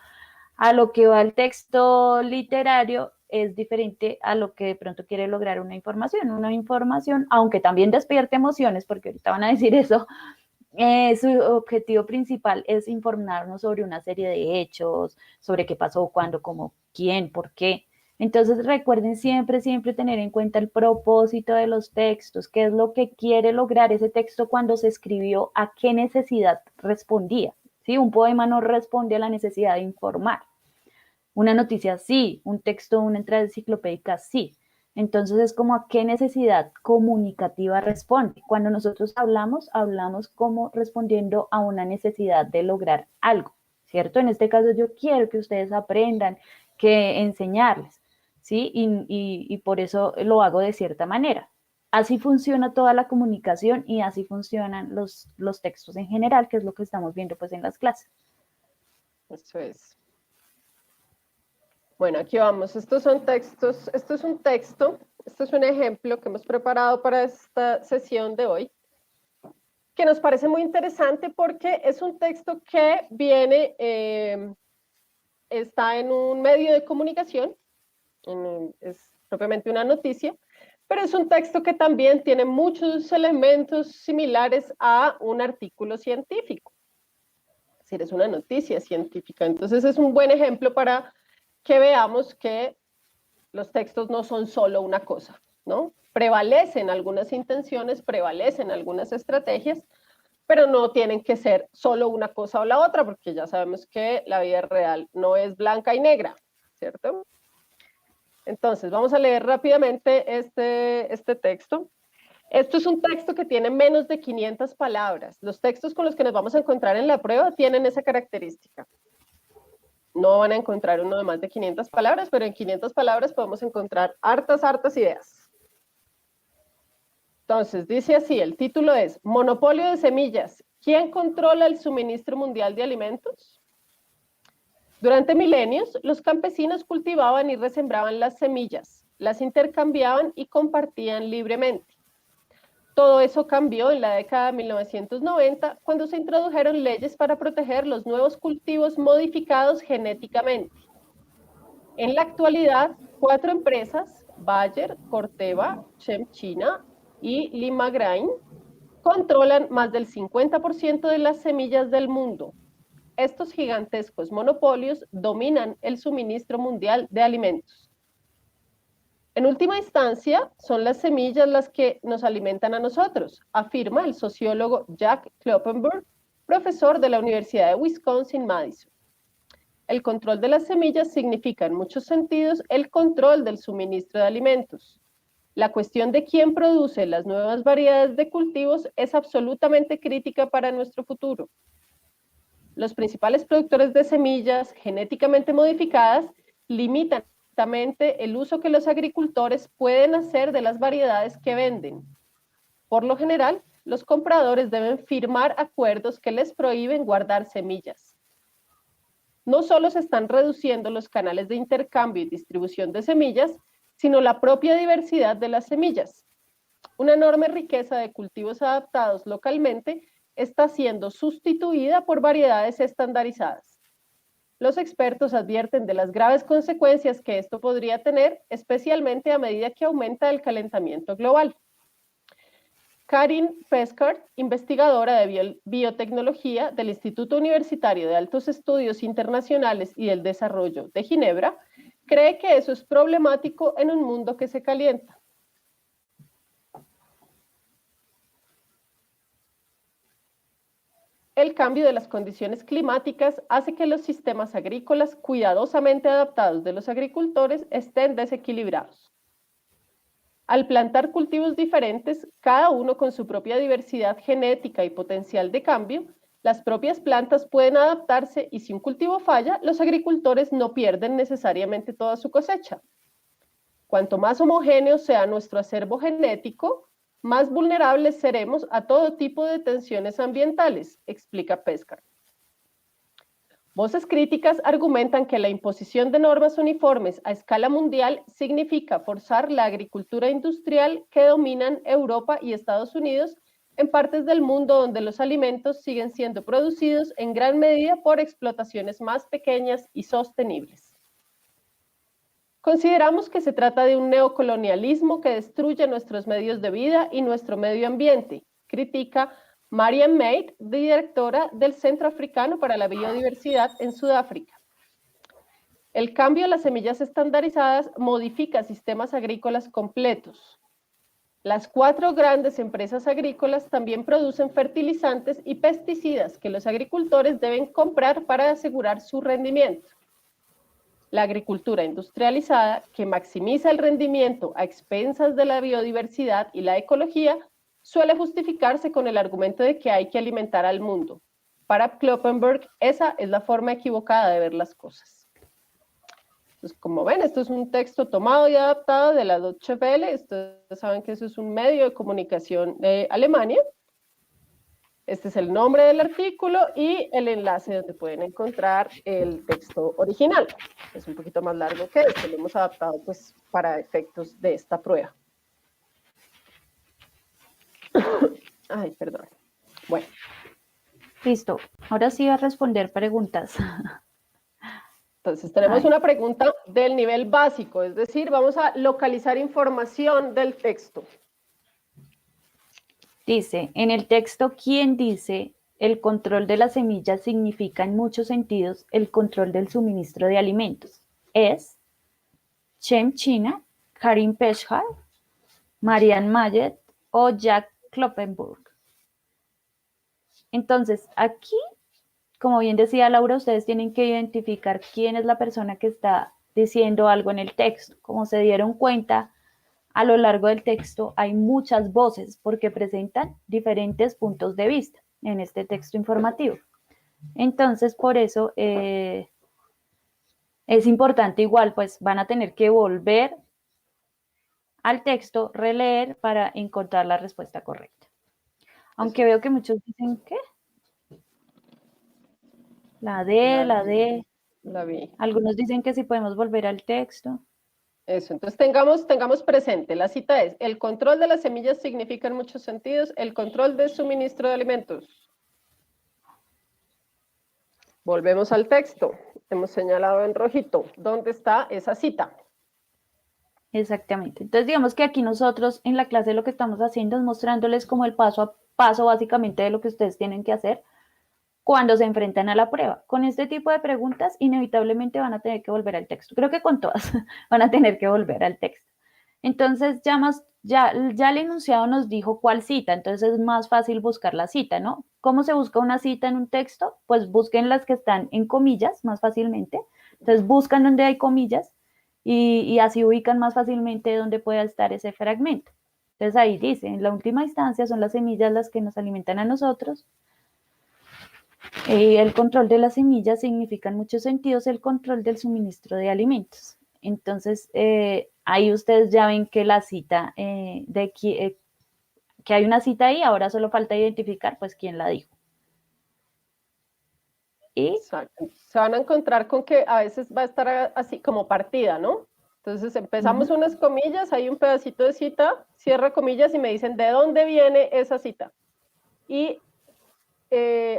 a lo que va el texto literario es diferente a lo que de pronto quiere lograr una información, aunque también despierte emociones, porque ahorita van a decir eso. Su objetivo principal es informarnos sobre una serie de hechos, sobre qué pasó, cuándo, cómo, quién, por qué. Entonces recuerden siempre, siempre tener en cuenta el propósito de los textos, qué es lo que quiere lograr ese texto cuando se escribió, a qué necesidad respondía. ¿Sí? Un poema no responde a la necesidad de informar. Una noticia sí, un texto, una entrada enciclopédica sí. Entonces es como a qué necesidad comunicativa responde. Cuando nosotros hablamos como respondiendo a una necesidad de lograr algo, ¿cierto? En este caso yo quiero que ustedes aprendan, que enseñarles, ¿sí? Y por eso lo hago de cierta manera. Así funciona toda la comunicación y así funcionan los textos en general, que es lo que estamos viendo pues en las clases.
Eso es. Bueno, aquí vamos. Estos son textos. Esto es un texto. Esto es un ejemplo que hemos preparado para esta sesión de hoy, que nos parece muy interesante porque es un texto que viene, está en un medio de comunicación, es propiamente una noticia, pero es un texto que también tiene muchos elementos similares a un artículo científico. Es decir, es una noticia científica. Entonces es un buen ejemplo para que veamos que los textos no son solo una cosa, ¿no? Prevalecen algunas intenciones, prevalecen algunas estrategias, pero no tienen que ser solo una cosa o la otra, porque ya sabemos que la vida real no es blanca y negra, ¿cierto? Entonces, vamos a leer rápidamente este texto. Esto es un texto que tiene menos de 500 palabras. Los textos con los que nos vamos a encontrar en la prueba tienen esa característica. No van a encontrar uno de más de 500 palabras, pero en 500 palabras podemos encontrar hartas ideas. Entonces, dice así, el título es Monopolio de semillas. ¿Quién controla el suministro mundial de alimentos? Durante milenios, los campesinos cultivaban y resembraban las semillas, las intercambiaban y compartían libremente. Todo eso cambió en la década de 1990, cuando se introdujeron leyes para proteger los nuevos cultivos modificados genéticamente. En la actualidad, 4 empresas, Bayer, Corteva, Chemchina y Limagrain, controlan más del 50% de las semillas del mundo. Estos gigantescos monopolios dominan el suministro mundial de alimentos. En última instancia, son las semillas las que nos alimentan a nosotros, afirma el sociólogo Jack Kloppenburg, profesor de la Universidad de Wisconsin-Madison. el control de las semillas significa en muchos sentidos el control del suministro de alimentos. La cuestión de quién produce las nuevas variedades de cultivos es absolutamente crítica para nuestro futuro. Los principales productores de semillas genéticamente modificadas limitan el uso que los agricultores pueden hacer de las variedades que venden. Por lo general, los compradores deben firmar acuerdos que les prohíben guardar semillas. No solo se están reduciendo los canales de intercambio y distribución de semillas, sino la propia diversidad de las semillas. Una enorme riqueza de cultivos adaptados localmente está siendo sustituida por variedades estandarizadas. Los expertos advierten de las graves consecuencias que esto podría tener, especialmente a medida que aumenta el calentamiento global. Karin Pescard, investigadora de biotecnología del Instituto Universitario de Altos Estudios Internacionales y del Desarrollo de Ginebra, cree que eso es problemático en un mundo que se calienta. El cambio de las condiciones climáticas hace que los sistemas agrícolas cuidadosamente adaptados de los agricultores estén desequilibrados. Al plantar cultivos diferentes, cada uno con su propia diversidad genética y potencial de cambio, las propias plantas pueden adaptarse y si un cultivo falla, los agricultores no pierden necesariamente toda su cosecha. Cuanto más homogéneo sea nuestro acervo genético, más vulnerables seremos a todo tipo de tensiones ambientales, explica Pescard. Voces críticas argumentan que la imposición de normas uniformes a escala mundial significa forzar la agricultura industrial que dominan Europa y Estados Unidos en partes del mundo donde los alimentos siguen siendo producidos en gran medida por explotaciones más pequeñas y sostenibles. Consideramos que se trata de un neocolonialismo que destruye nuestros medios de vida y nuestro medio ambiente, critica Marian Mead, directora del Centro Africano para la Biodiversidad en Sudáfrica. El cambio a las semillas estandarizadas modifica sistemas agrícolas completos. Las 4 grandes empresas agrícolas también producen fertilizantes y pesticidas que los agricultores deben comprar para asegurar su rendimiento. La agricultura industrializada, que maximiza el rendimiento a expensas de la biodiversidad y la ecología, suele justificarse con el argumento de que hay que alimentar al mundo. Para Kloppenberg, esa es la forma equivocada de ver las cosas. Entonces, como ven, esto es un texto tomado y adaptado de la Deutsche Welle. Ustedes saben que eso es un medio de comunicación de Alemania. Este es el nombre del artículo y el enlace donde pueden encontrar el texto original. Es un poquito más largo que este, lo hemos adaptado pues, para efectos de esta prueba. Ay, perdón. Bueno.
Listo. Ahora sí va a responder preguntas.
Entonces tenemos una pregunta del nivel básico, es decir, vamos a localizar información del texto.
Dice, en el texto, ¿quién dice el control de las semillas significa en muchos sentidos el control del suministro de alimentos? Es Cem China, Karin Pescard, Marian Mayet o Jack Kloppenburg. Entonces, aquí, como bien decía Laura, ustedes tienen que identificar quién es la persona que está diciendo algo en el texto. Como se dieron cuenta, a lo largo del texto hay muchas voces porque presentan diferentes puntos de vista en este texto informativo. Entonces, por eso es importante igual, pues van a tener que volver al texto, releer para encontrar la respuesta correcta. Aunque veo que muchos dicen, ¿qué? La D.
La vi.
Algunos dicen que sí podemos volver al texto.
Eso, entonces tengamos presente, la cita es, el control de las semillas significa en muchos sentidos el control de suministro de alimentos. Volvemos al texto, hemos señalado en rojito, ¿dónde está esa cita?
Exactamente, entonces digamos que aquí nosotros en la clase lo que estamos haciendo es mostrándoles como el paso a paso básicamente de lo que ustedes tienen que hacer cuando se enfrentan a la prueba. Con este tipo de preguntas, inevitablemente van a tener que volver al texto. Creo que con todas van a tener que volver al texto. Entonces, ya el enunciado nos dijo cuál cita, entonces es más fácil buscar la cita, ¿no? ¿cómo se busca una cita en un texto? Pues busquen las que están en comillas más fácilmente. Entonces buscan donde hay comillas y así ubican más fácilmente dónde pueda estar ese fragmento. Entonces ahí dice, en la última instancia son las semillas las que nos alimentan a nosotros. El control de las semillas significa en muchos sentidos el control del suministro de alimentos. Entonces, ahí ustedes ya ven que la cita, que hay una cita ahí, ahora solo falta identificar pues quién la dijo. Y
exacto. Se van a encontrar con que a veces va a estar así como partida, ¿no? Entonces empezamos unas comillas, hay un pedacito de cita, cierra comillas y me dicen de dónde viene esa cita. Y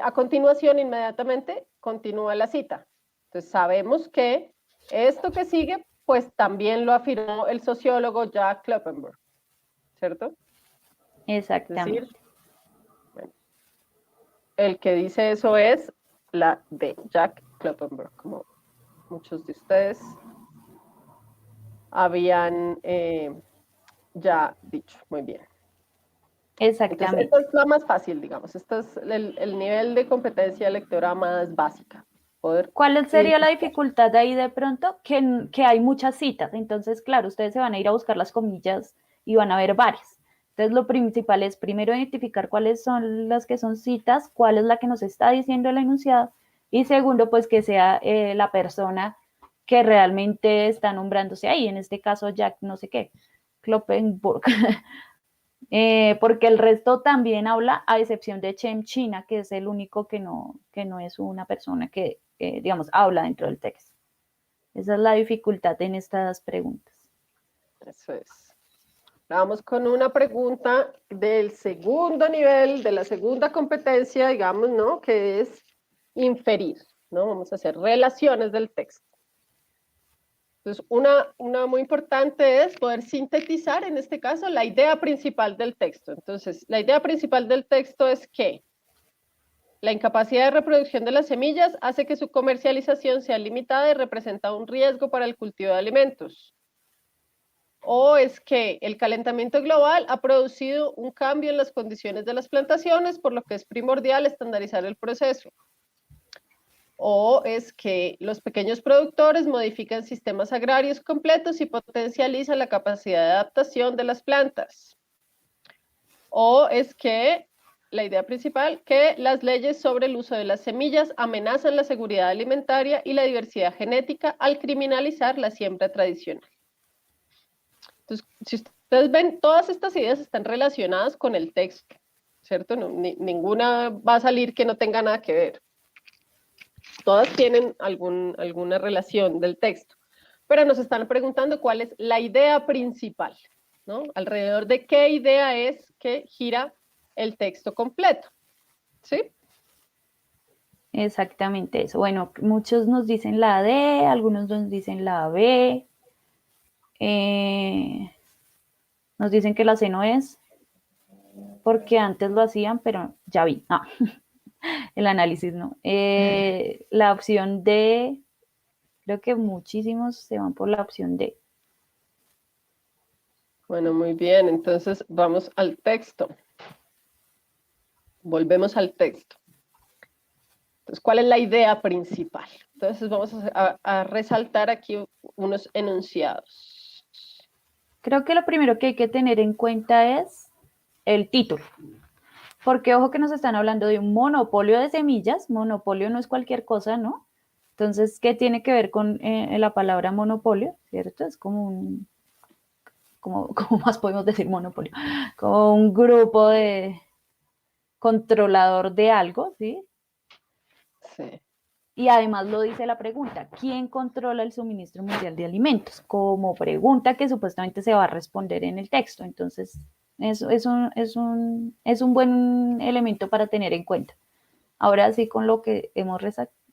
a continuación, inmediatamente, continúa la cita. Entonces sabemos que esto que sigue, pues también lo afirmó el sociólogo Jack Kloppenburg, ¿cierto?
exactamente.
Es decir, bueno, el que dice eso es la de Jack Kloppenburg, como muchos de ustedes habían ya dicho. Muy bien.
Exactamente.
Entonces, esta es la más fácil, digamos. Este es el nivel de competencia lectora más básica. Poder
¿Cuál sería la
identificar.
dificultad de ahí de pronto? Que hay muchas citas. Entonces, claro, ustedes se van a ir a buscar las comillas y van a ver varias. Entonces, lo principal es primero identificar cuáles son las que son citas, cuál es la que nos está diciendo el enunciado, y segundo, pues que sea la persona que realmente está nombrándose ahí. En este caso, Jack, no sé qué, Kloppenburg. Porque el resto también habla, a excepción de Chen China, que es el único que no es una persona que, digamos, habla dentro del texto. Esa es la dificultad en estas preguntas.
Eso es. Vamos con una pregunta del segundo nivel, de la segunda competencia, digamos, ¿no? Que es inferir, ¿no? Vamos a hacer relaciones del texto. Entonces, una muy importante es poder sintetizar, en este caso, la idea principal del texto. Entonces, la idea principal del texto es que la incapacidad de reproducción de las semillas hace que su comercialización sea limitada y representa un riesgo para el cultivo de alimentos. O es que el calentamiento global ha producido un cambio en las condiciones de las plantaciones, por lo que es primordial estandarizar el proceso. O es que los pequeños productores modifican sistemas agrarios completos y potencializan la capacidad de adaptación de las plantas. O es que la idea principal, que las leyes sobre el uso de las semillas amenazan la seguridad alimentaria y la diversidad genética al criminalizar la siembra tradicional. Entonces, si ustedes ven, todas estas ideas están relacionadas con el texto, ¿cierto? No, ninguna va a salir que no tenga nada que ver. Todas tienen alguna relación del texto, pero nos están preguntando cuál es la idea principal, ¿no? Alrededor de qué idea es que gira el texto completo, ¿sí?
Exactamente eso. Bueno, muchos nos dicen la D, algunos nos dicen la B, nos dicen que la C no es, porque antes lo hacían, pero ya vi. No, el análisis no. La opción D, creo que muchísimos se van por la opción D.
Bueno, muy bien, entonces vamos al texto. Volvemos al texto. Entonces, ¿cuál es la idea principal? Entonces vamos a resaltar aquí unos enunciados.
Creo que lo primero que hay que tener en cuenta es el título. Porque ojo que nos están hablando de un monopolio de semillas. Monopolio no es cualquier cosa, ¿no? Entonces, ¿qué tiene que ver con la palabra monopolio? ¿Cierto? Es como un, ¿cómo más podemos decir monopolio? Como un grupo de controlador de algo, ¿sí?
Sí.
Y además lo dice la pregunta, ¿quién controla el suministro mundial de alimentos? Como pregunta que supuestamente se va a responder en el texto. Entonces, eso es un buen elemento para tener en cuenta. Ahora sí, con lo que hemos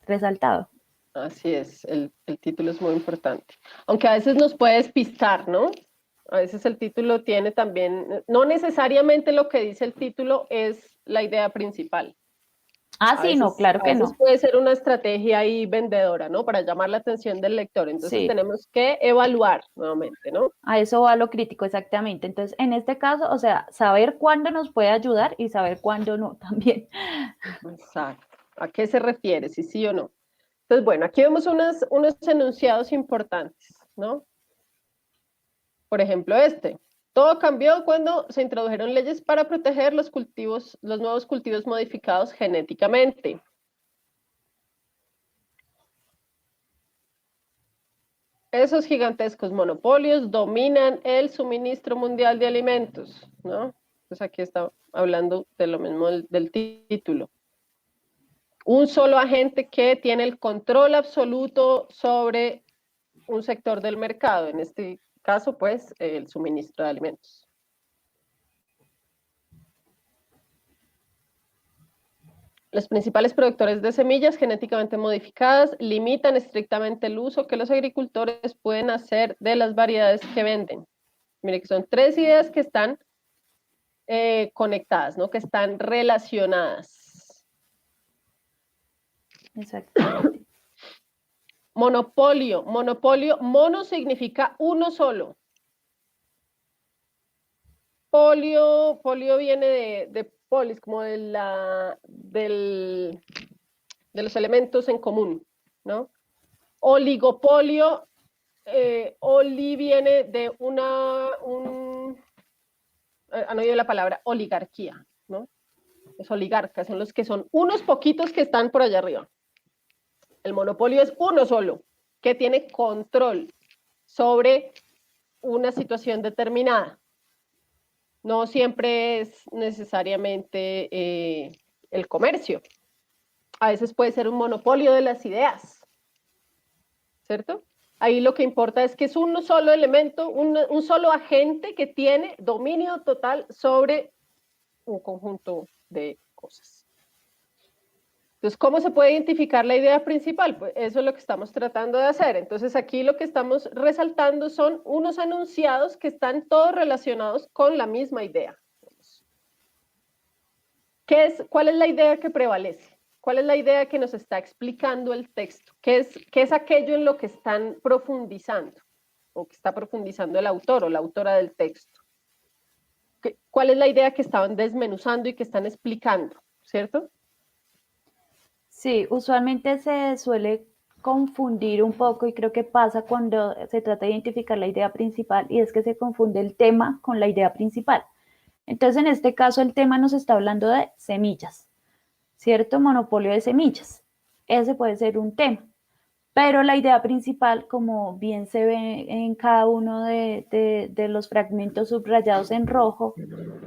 resaltado.
Así es, el título es muy importante. Aunque a veces nos puede despistar, ¿no? A veces el título tiene también, no necesariamente lo que dice el título es la idea principal.
Ah, sí, no, claro
A
que
veces
no.
puede ser una estrategia ahí vendedora, ¿no? Para llamar la atención del lector. Entonces
Sí,
tenemos que evaluar nuevamente, ¿no?
a eso va lo crítico, exactamente. Entonces, en este caso, o sea, saber cuándo nos puede ayudar y saber cuándo no también.
Exacto. ¿A qué se refiere? Si sí o no. Entonces, bueno, aquí vemos unos enunciados importantes, ¿no? Por ejemplo, este. Todo cambió cuando se introdujeron leyes para proteger los cultivos, los nuevos cultivos modificados genéticamente. Esos gigantescos monopolios dominan el suministro mundial de alimentos, ¿no? Pues aquí está hablando de lo mismo del título. Un solo agente que tiene el control absoluto sobre un sector del mercado, en este caso, pues, el suministro de alimentos. Los principales productores de semillas genéticamente modificadas limitan estrictamente el uso que los agricultores pueden hacer de las variedades que venden. Mire que son 3 ideas que están conectadas, ¿no? Que están relacionadas.
Exactamente.
Monopolio, monopolio, mono significa uno solo. Polio viene de polis, como de los elementos en común, ¿no? Oligopolio, oli viene de han oído la palabra oligarquía, ¿no? Los oligarcas son los que son unos poquitos que están por allá arriba. El monopolio es uno solo, que tiene control sobre una situación determinada. No siempre es necesariamente el comercio. A veces puede ser un monopolio de las ideas, ¿cierto? Ahí lo que importa es que es un solo elemento, un solo agente que tiene dominio total sobre un conjunto de cosas. Entonces, ¿cómo se puede identificar la idea principal? Pues eso es lo que estamos tratando de hacer. Entonces, aquí lo que estamos resaltando son unos enunciados que están todos relacionados con la misma idea. ¿Cuál es la idea que prevalece? ¿Cuál es la idea que nos está explicando el texto? ¿Qué es aquello en lo que están profundizando? O que está profundizando el autor o la autora del texto. ¿Cuál es la idea que estaban desmenuzando y que están explicando? ¿Cierto?
Sí, usualmente se suele confundir un poco y creo que pasa cuando se trata de identificar la idea principal y es que se confunde el tema con la idea principal. Entonces, en este caso, el tema nos está hablando de semillas, ¿cierto? Monopolio de semillas. Ese puede ser un tema. Pero la idea principal, como bien se ve en cada uno de los fragmentos subrayados en rojo,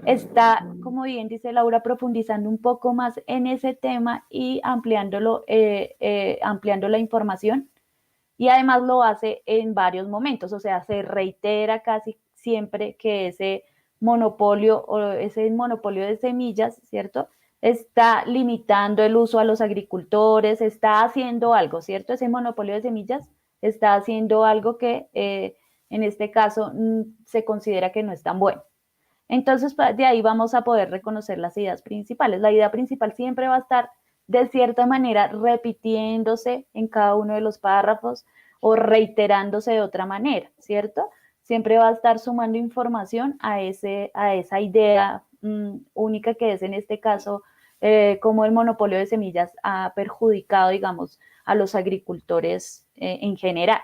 está, como bien dice Laura, profundizando un poco más en ese tema y ampliando la información. Y además lo hace en varios momentos, o sea, se reitera casi siempre que ese monopolio de semillas, ¿cierto? Está limitando el uso a los agricultores, está haciendo algo, ¿cierto? Ese monopolio de semillas está haciendo algo que en este caso se considera que no es tan bueno. Entonces, de ahí vamos a poder reconocer las ideas principales. La idea principal siempre va a estar de cierta manera repitiéndose en cada uno de los párrafos o reiterándose de otra manera, ¿cierto? Siempre va a estar sumando información a esa idea única que es en este caso cómo el monopolio de semillas ha perjudicado, digamos, a los agricultores en general.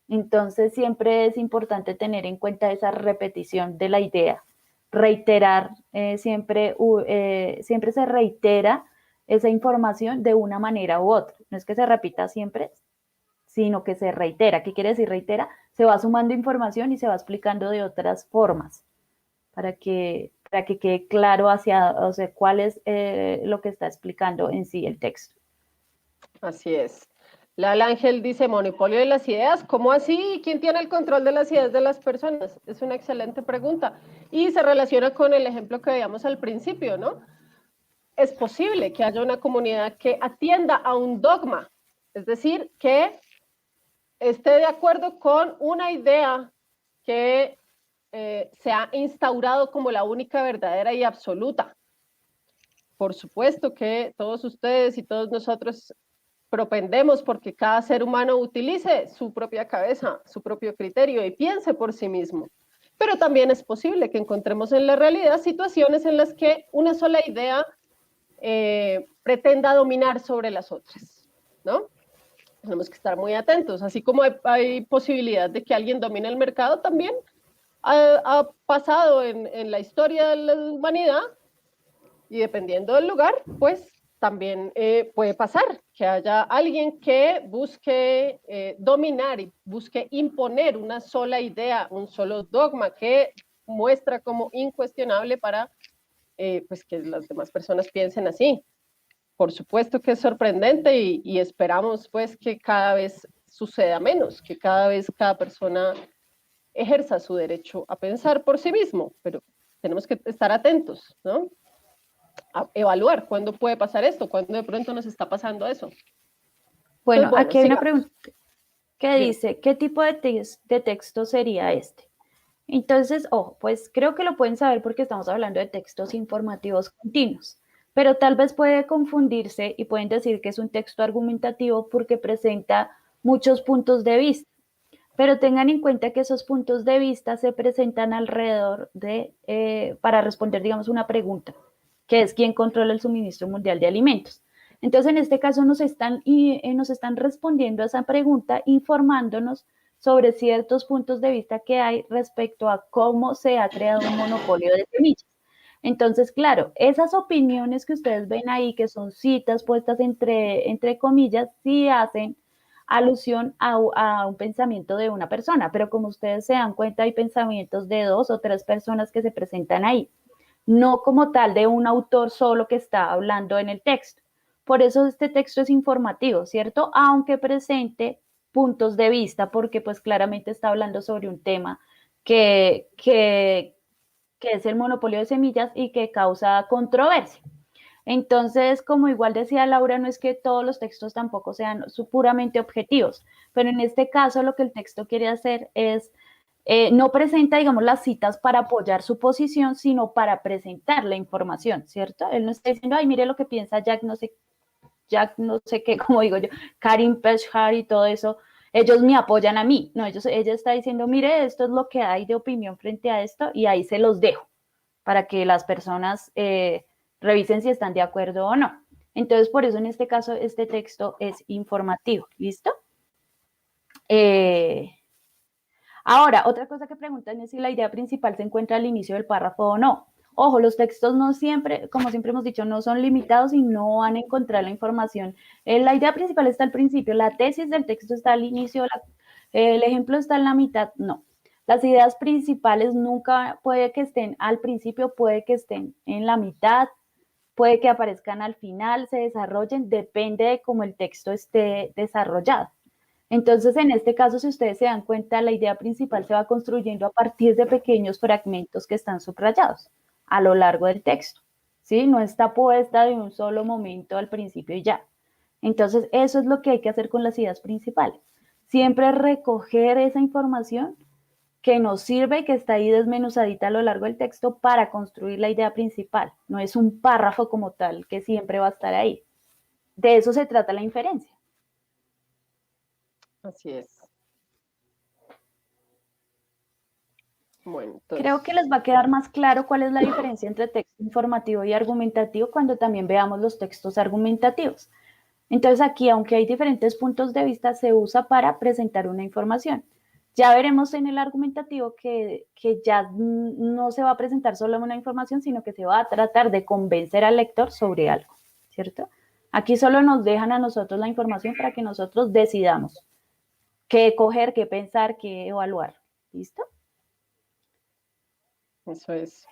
Entonces, siempre es importante tener en cuenta esa repetición de la idea, reiterar, siempre se reitera esa información de una manera u otra. No es que se repita siempre, sino que se reitera. ¿Qué quiere decir reitera? Se va sumando información y se va explicando de otras formas para que quede claro o sea, cuál es lo que está explicando en sí el texto.
Así es. Lala Ángel dice, monopolio de las ideas, ¿cómo así? ¿Quién tiene el control de las ideas de las personas? Es una excelente pregunta. Y se relaciona con el ejemplo que veíamos al principio, ¿no? Es posible que haya una comunidad que atienda a un dogma, es decir, que esté de acuerdo con una idea que se ha instaurado como la única verdadera y absoluta. por supuesto que todos ustedes y todos nosotros propendemos porque cada ser humano utilice su propia cabeza, su propio criterio y piense por sí mismo. Pero también es posible que encontremos en la realidad situaciones en las que una sola idea pretenda dominar sobre las otras, ¿no? Tenemos que estar muy atentos. Así como hay posibilidad de que alguien domine el mercado, también ha pasado en la historia de la humanidad, y dependiendo del lugar, pues también puede pasar que haya alguien que busque dominar y busque imponer una sola idea, un solo dogma que muestra como incuestionable para pues que las demás personas piensen así. Por supuesto que es sorprendente y esperamos pues que cada vez suceda menos, que cada vez cada persona ejerza su derecho a pensar por sí mismo, pero tenemos que estar atentos, ¿no? A evaluar cuándo puede pasar esto, cuándo de pronto nos está pasando eso.
Bueno,
Entonces,
aquí hay una
sigamos.
pregunta que dice, ¿qué tipo de texto sería este? Entonces, ojo, pues creo que lo pueden saber porque estamos hablando de textos informativos continuos, pero tal vez puede confundirse y pueden decir que es un texto argumentativo porque presenta muchos puntos de vista, pero tengan en cuenta que esos puntos de vista se presentan alrededor para responder, digamos, una pregunta, que es quién controla el suministro mundial de alimentos. Entonces, en este caso nos están respondiendo a esa pregunta, informándonos sobre ciertos puntos de vista que hay respecto a cómo se ha creado un monopolio de semillas. Entonces, claro, esas opiniones que ustedes ven ahí, que son citas puestas entre comillas, sí hacen alusión a un pensamiento de una persona, pero como ustedes se dan cuenta, hay pensamientos de 2 o 3 personas que se presentan ahí, no como tal de un autor solo que está hablando en el texto. Por eso este texto es informativo, ¿cierto? Aunque presente puntos de vista, porque pues claramente está hablando sobre un tema que es el monopolio de semillas y que causa controversia. Entonces, como igual decía Laura, no es que todos los textos tampoco sean puramente objetivos, pero en este caso lo que el texto quiere hacer es, no presenta, digamos, las citas para apoyar su posición, sino para presentar la información, ¿cierto? Él no está diciendo, ay, mire lo que piensa Jack no sé qué, como digo yo, Karim Peshar y todo eso, ellos me apoyan a mí. No, ella está diciendo, mire, esto es lo que hay de opinión frente a esto y ahí se los dejo para que las personas revisen si están de acuerdo o no. Entonces, por eso en este caso, este texto es informativo. ¿Listo? Ahora, otra cosa que preguntan es si la idea principal se encuentra al inicio del párrafo o no. Ojo, los textos no siempre, como siempre hemos dicho, no son limitados y no van a encontrar la información. La idea principal está al principio, la tesis del texto está al inicio, el ejemplo está en la mitad, no. Las ideas principales nunca puede que estén al principio, puede que estén en la mitad, puede que aparezcan al final, se desarrollen, depende de cómo el texto esté desarrollado. Entonces, en este caso, si ustedes se dan cuenta, la idea principal se va construyendo a partir de pequeños fragmentos que están subrayados a lo largo del texto, ¿sí? No está puesta de un solo momento al principio y ya. Entonces, eso es lo que hay que hacer con las ideas principales. Siempre recoger esa información que nos sirve y que está ahí desmenuzadita a lo largo del texto para construir la idea principal. No es un párrafo como tal que siempre va a estar ahí. De eso se trata la inferencia.
Así es. Bueno, entonces,
creo que les va a quedar más claro cuál es la diferencia entre texto informativo y argumentativo cuando también veamos los textos argumentativos. Entonces aquí, aunque hay diferentes puntos de vista, se usa para presentar una información. Ya veremos en el argumentativo que ya no se va a presentar solo una información, sino que se va a tratar de convencer al lector sobre algo, ¿cierto? Aquí solo nos dejan a nosotros la información para que nosotros decidamos qué coger, qué pensar, qué evaluar. ¿Listo?
eso es.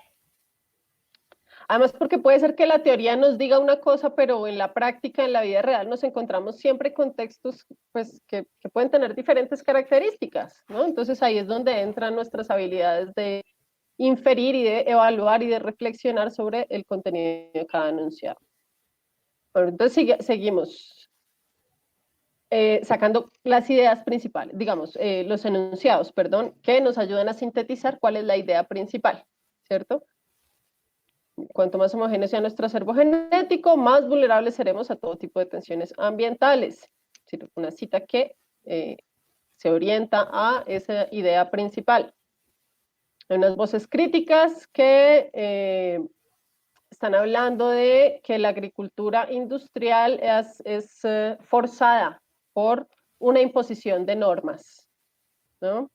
Además, porque puede ser que la teoría nos diga una cosa, pero en la práctica, en la vida real, nos encontramos siempre con textos pues, que pueden tener diferentes características, ¿no? Entonces ahí es donde entran nuestras habilidades de inferir y de evaluar y de reflexionar sobre el contenido de cada enunciado. Bueno, entonces seguimos sacando las ideas principales, digamos, los enunciados, perdón, que nos ayudan a sintetizar cuál es la idea principal, ¿cierto? Cuanto más homogéneo sea nuestro acervo genético, más vulnerables seremos a todo tipo de tensiones ambientales. Es decir, una cita que se orienta a esa idea principal. Hay unas voces críticas que están hablando de que la agricultura industrial es forzada por una imposición de normas, ¿no?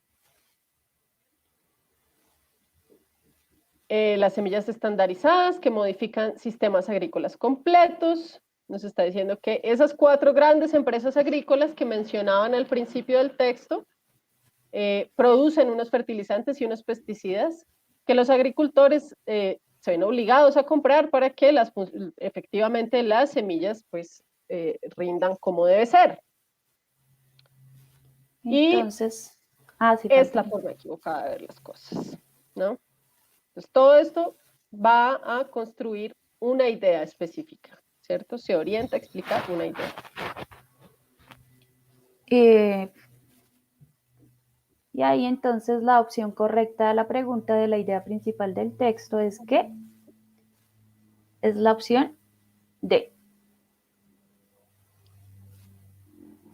Las semillas estandarizadas que modifican sistemas agrícolas completos. Nos está diciendo que esas 4 grandes empresas agrícolas que mencionaban al principio del texto producen unos fertilizantes y unos pesticidas que los agricultores se ven obligados a comprar para que efectivamente las semillas pues rindan como debe ser.
Entonces,
sí, es la forma equivocada de ver las cosas, ¿no? Entonces, todo esto va a construir una idea específica, ¿cierto? Se orienta a explicar una idea.
Y ahí entonces la opción correcta a la pregunta de la idea principal del texto es ¿qué? Es la opción D.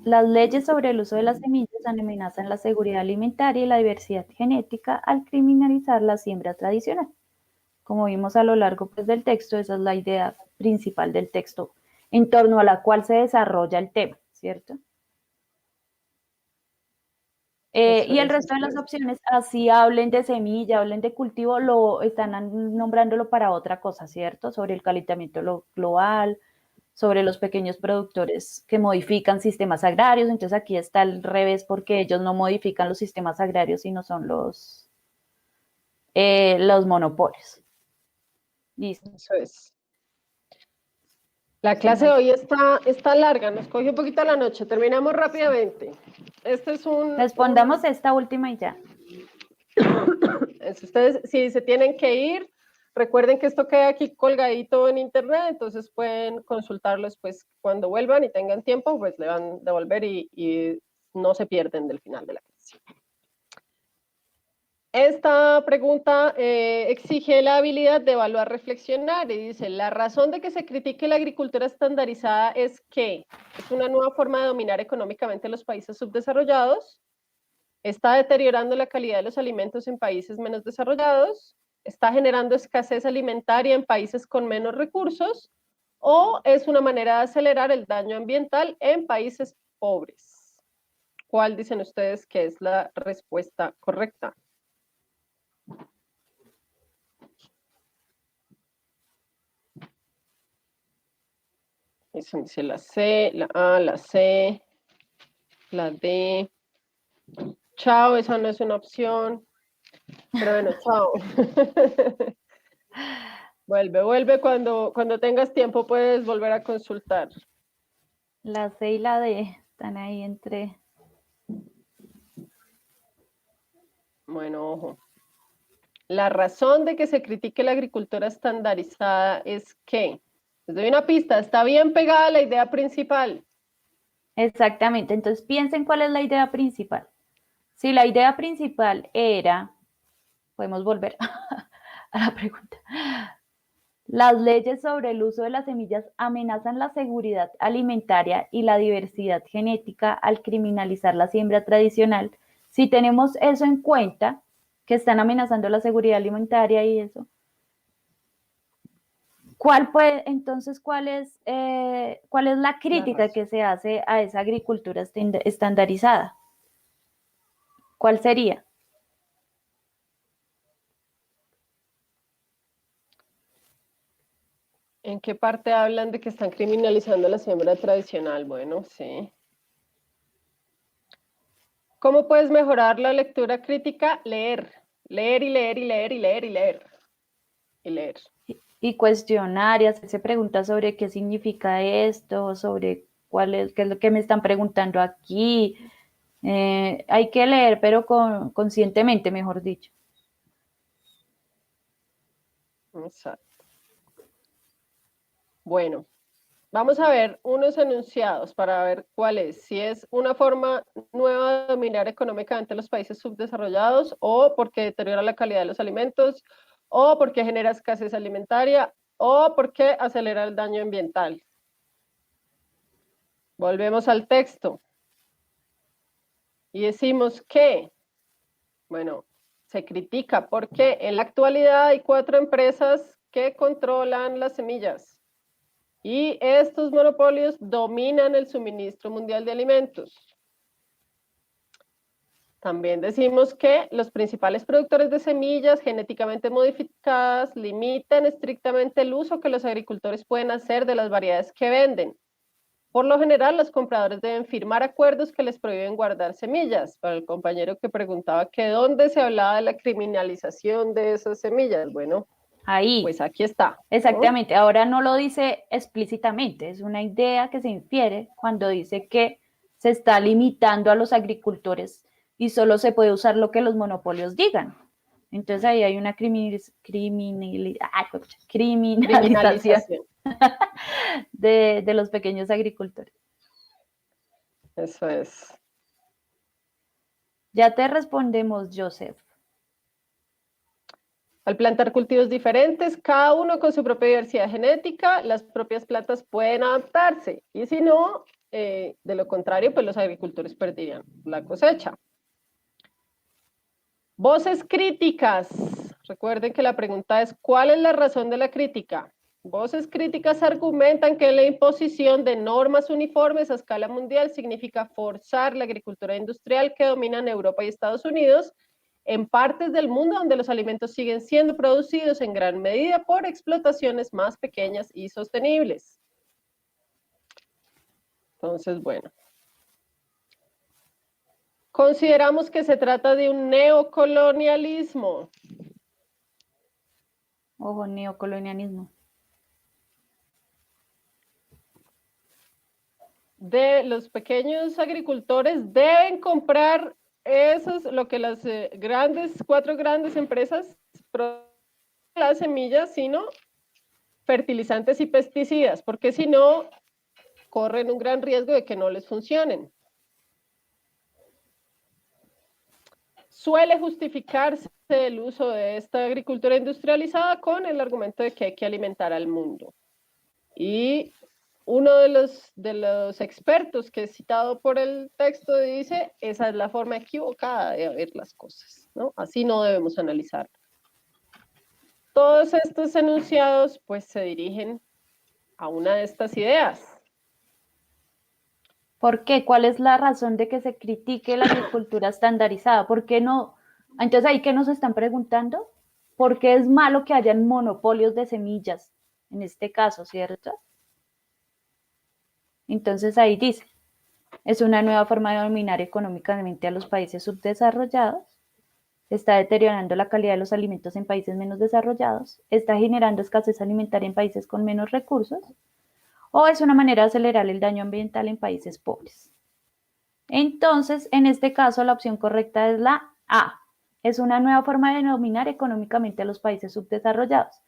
Las leyes sobre el uso de las semillas amenazan la seguridad alimentaria y la diversidad genética al criminalizar la siembra tradicional. Como vimos a lo largo pues, del texto, esa es la idea principal del texto, en torno a la cual se desarrolla el tema, ¿cierto? Y el resto de las opciones, así hablen de semilla, hablen de cultivo, lo están nombrándolo para otra cosa, ¿cierto? Sobre el calentamiento global, sobre los pequeños productores que modifican sistemas agrarios. Entonces aquí está al revés porque ellos no modifican los sistemas agrarios, sino son los monopolios. Listo.
Eso es. La clase de hoy está larga, nos cogió un poquito la noche, terminamos rápidamente. Este es
Respondamos esta última y ya.
Ustedes, si se tienen que ir, recuerden que esto queda aquí colgadito en internet, entonces pueden consultarlo después cuando vuelvan y tengan tiempo, pues le van a devolver y no se pierden del final de la clase. Esta pregunta exige la habilidad de evaluar, reflexionar y dice, la razón de que se critique la agricultura estandarizada es que es una nueva forma de dominar económicamente los países subdesarrollados, está deteriorando la calidad de los alimentos en países menos desarrollados, está generando escasez alimentaria en países con menos recursos, o es una manera de acelerar el daño ambiental en países pobres. ¿Cuál dicen ustedes que es la respuesta correcta? Eso dice la C, la A, la C, la D. Chao, esa no es una opción. Pero bueno, chao. Vuelve cuando tengas tiempo, puedes volver a consultar.
La C y la D están ahí entre.
Bueno, ojo. La razón de que se critique la agricultura estandarizada es que, les doy una pista, está bien pegada a la idea principal.
Exactamente, entonces piensen cuál es la idea principal. Si la idea principal era, podemos volver a la pregunta, las leyes sobre el uso de las semillas amenazan la seguridad alimentaria y la diversidad genética al criminalizar la siembra tradicional. Si tenemos eso en cuenta, que están amenazando la seguridad alimentaria y eso, ¿cuál es la crítica que se hace a esa agricultura estandarizada? ¿Cuál sería?
¿En qué parte hablan de que están criminalizando la siembra tradicional? Bueno, sí. ¿Cómo puedes mejorar la lectura crítica? Leer. Leer y leer y leer y leer y leer. Y leer.
Y cuestionar y hacerse preguntas sobre qué significa esto, sobre qué es lo que me están preguntando aquí. Hay que leer, pero conscientemente, mejor dicho.
Exacto. Bueno, vamos a ver unos enunciados para ver cuál es. Si es una forma nueva de dominar económicamente los países subdesarrollados o porque deteriora la calidad de los alimentos o porque genera escasez alimentaria, o porque acelera el daño ambiental. Volvemos al texto. Y decimos que, bueno, se critica porque en la actualidad hay 4 empresas que controlan las semillas. Y estos monopolios dominan el suministro mundial de alimentos. También decimos que los principales productores de semillas genéticamente modificadas limitan estrictamente el uso que los agricultores pueden hacer de las variedades que venden. Por lo general, los compradores deben firmar acuerdos que les prohíben guardar semillas. Para el compañero que preguntaba que dónde se hablaba de la criminalización de esas semillas, bueno,
Ahí.
pues aquí está.
Exactamente. Ahora no lo dice explícitamente, es una idea que se infiere cuando dice que se está limitando a los agricultores y solo se puede usar lo que los monopolios digan. Entonces ahí hay una criminalización de los pequeños agricultores.
Eso es.
Ya te respondemos, Joseph.
Al plantar cultivos diferentes, cada uno con su propia diversidad genética, las propias plantas pueden adaptarse. Y si no, de lo contrario, pues los agricultores perderían la cosecha. Voces críticas. Recuerden que la pregunta es, ¿cuál es la razón de la crítica? Voces críticas argumentan que la imposición de normas uniformes a escala mundial significa forzar la agricultura industrial que domina en Europa y Estados Unidos en partes del mundo donde los alimentos siguen siendo producidos en gran medida por explotaciones más pequeñas y sostenibles. Entonces, bueno. Consideramos que se trata de un neocolonialismo.
Ojo, neocolonialismo.
De los pequeños agricultores deben comprar lo que las 4 grandes empresas producen las semillas, sino fertilizantes y pesticidas, porque si no, corren un gran riesgo de que no les funcionen. Suele justificarse el uso de esta agricultura industrializada con el argumento de que hay que alimentar al mundo. Y uno de los expertos que es citado por el texto dice, esa es la forma equivocada de ver las cosas, ¿no? Así no debemos analizar. Todos estos enunciados pues se dirigen a una de estas ideas.
¿Por qué? ¿Cuál es la razón de que se critique la agricultura estandarizada? ¿Por qué no? Entonces ahí que nos están preguntando, ¿por qué es malo que hayan monopolios de semillas? En este caso, ¿cierto? Entonces ahí dice, es una nueva forma de dominar económicamente a los países subdesarrollados, está deteriorando la calidad de los alimentos en países menos desarrollados, está generando escasez alimentaria en países con menos recursos, o es una manera de acelerar el daño ambiental en países pobres. Entonces, en este caso, la opción correcta es la A. Es una nueva forma de dominar económicamente a los países subdesarrollados.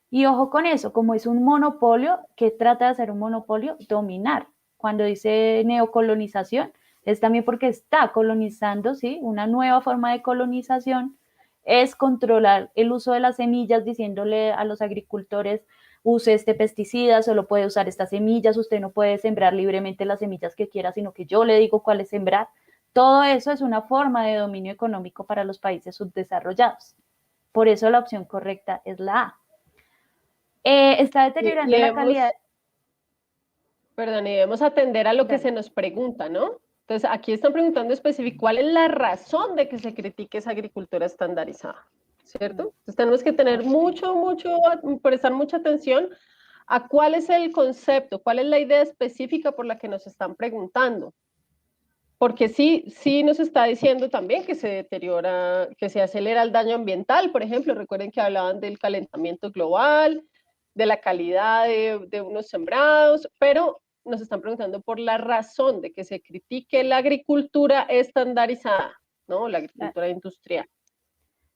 Y ojo con eso, como es un monopolio, ¿qué trata de hacer un monopolio? Dominar. Cuando dice neocolonización, es también porque está colonizando, ¿sí? Una nueva forma de colonización es controlar el uso de las semillas, diciéndole a los agricultores, use este pesticida, solo puede usar estas semillas, usted no puede sembrar libremente las semillas que quiera, sino que yo le digo cuáles sembrar. Todo eso es una forma de dominio económico para los países subdesarrollados. Por eso la opción correcta es la A. Está deteriorando la calidad.
Perdón, y debemos atender a lo que se nos pregunta, ¿no? Entonces, aquí están preguntando específico cuál es la razón de que se critique esa agricultura estandarizada, ¿cierto? Entonces, tenemos que tener prestar mucha atención a cuál es el concepto, cuál es la idea específica por la que nos están preguntando. Porque sí nos está diciendo también que se deteriora, que se acelera el daño ambiental, por ejemplo, recuerden que hablaban del calentamiento global, de la calidad de unos sembrados, pero nos están preguntando por la razón de que se critique la agricultura estandarizada, ¿no? La agricultura industrial.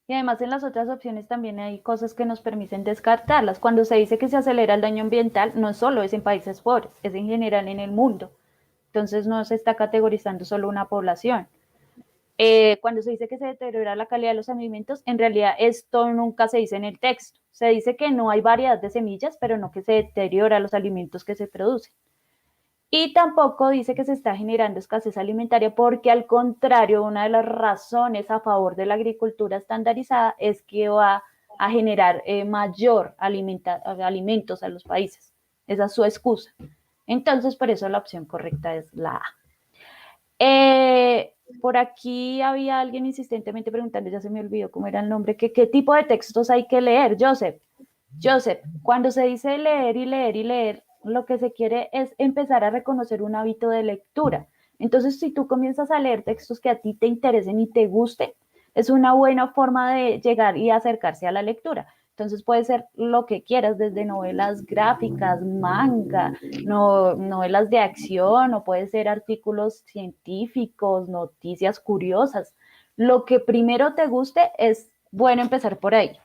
Y además en las otras opciones también hay cosas que nos permiten descartarlas. Cuando se dice que se acelera el daño ambiental, no solo es en países pobres, es en general en el mundo. Entonces no se está categorizando solo una población. cuando se dice que se deteriora la calidad de los alimentos, en realidad esto nunca se dice en el texto. Se dice que no hay variedad de semillas, pero no que se deteriora los alimentos que se producen. Y tampoco dice que se está generando escasez alimentaria, porque al contrario, una de las razones a favor de la agricultura estandarizada es que va a generar mayor alimentos a los países. Esa es su excusa. Entonces, por eso la opción correcta es la A. Por aquí había alguien insistentemente preguntando, ya se me olvidó cómo era el nombre, que qué tipo de textos hay que leer. Joseph, cuando se dice leer y leer y leer, lo que se quiere es empezar a reconocer un hábito de lectura. Entonces, si tú comienzas a leer textos que a ti te interesen y te gusten, es una buena forma de llegar y acercarse a la lectura. Entonces puede ser lo que quieras, desde novelas gráficas, manga, novelas de acción, o puede ser artículos científicos, noticias curiosas. Lo que primero te guste es bueno empezar por ahí.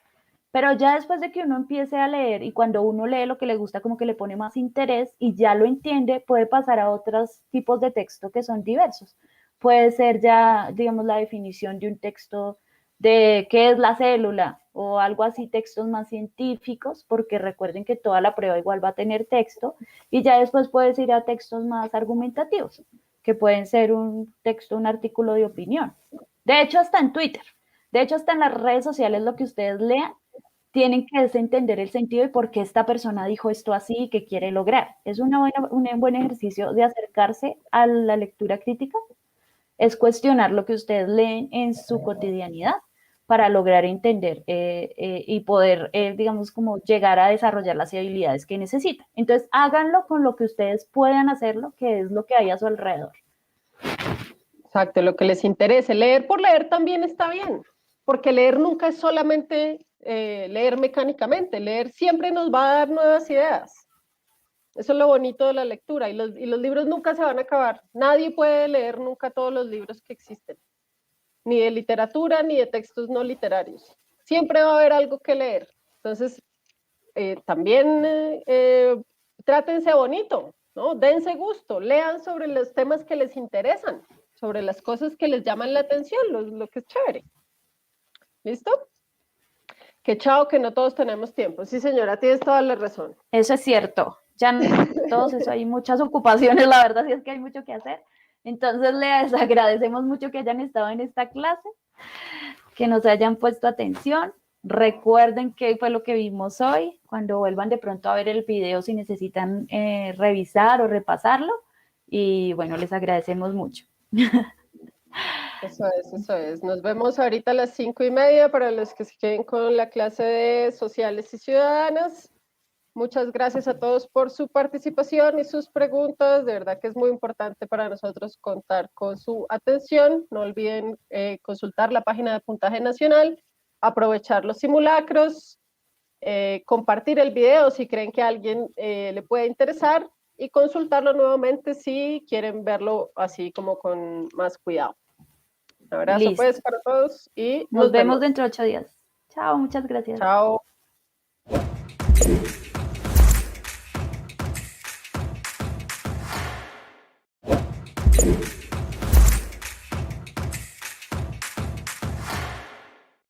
Pero ya después de que uno empiece a leer y cuando uno lee lo que le gusta, como que le pone más interés y ya lo entiende, puede pasar a otros tipos de texto que son diversos. Puede ser ya, digamos, la definición de un texto de qué es la célula o algo así, textos más científicos, porque recuerden que toda la prueba igual va a tener texto, y ya después puedes ir a textos más argumentativos, que pueden ser un texto, un artículo de opinión. De hecho, hasta en Twitter, de hecho, hasta en las redes sociales, lo que ustedes lean, tienen que entender el sentido y por qué esta persona dijo esto así y qué quiere lograr. Es un buen ejercicio de acercarse a la lectura crítica, es cuestionar lo que ustedes leen en su cotidianidad para lograr entender y poder, digamos, como llegar a desarrollar las habilidades que necesitan. Entonces, háganlo con lo que ustedes puedan hacerlo, que es lo que hay a su alrededor.
Exacto, lo que les interese. Leer por leer también está bien, porque leer nunca es solamente leer mecánicamente, leer siempre nos va a dar nuevas ideas. Eso es lo bonito de la lectura, y los libros nunca se van a acabar. Nadie puede leer nunca todos los libros que existen, ni de literatura, ni de textos no literarios. Siempre va a haber algo que leer. Entonces, también trátense bonito, ¿no? Dense gusto, lean sobre los temas que les interesan, sobre las cosas que les llaman la atención, lo que es chévere. ¿Listo? Que chao, que no todos tenemos tiempo. Sí, señora, tienes toda la razón.
Eso es cierto. Ya no todos eso, hay muchas ocupaciones, la verdad sí es que hay mucho que hacer. Entonces les agradecemos mucho que hayan estado en esta clase, que nos hayan puesto atención. Recuerden qué fue lo que vimos hoy. Cuando vuelvan de pronto a ver el video, si necesitan revisar o repasarlo. Y bueno, les agradecemos mucho.
Eso es, eso es. Nos vemos ahorita a las 5:30 para los que se queden con la clase de Sociales y Ciudadanas. Muchas gracias a todos por su participación y sus preguntas. De verdad que es muy importante para nosotros contar con su atención. No olviden consultar la página de Puntaje Nacional, aprovechar los simulacros, compartir el video si creen que a alguien le puede interesar y consultarlo nuevamente si quieren verlo así como con más cuidado. Un abrazo. Listo. Pues para todos y
nos vemos dentro de 8 días. Chao, muchas gracias.
Chao.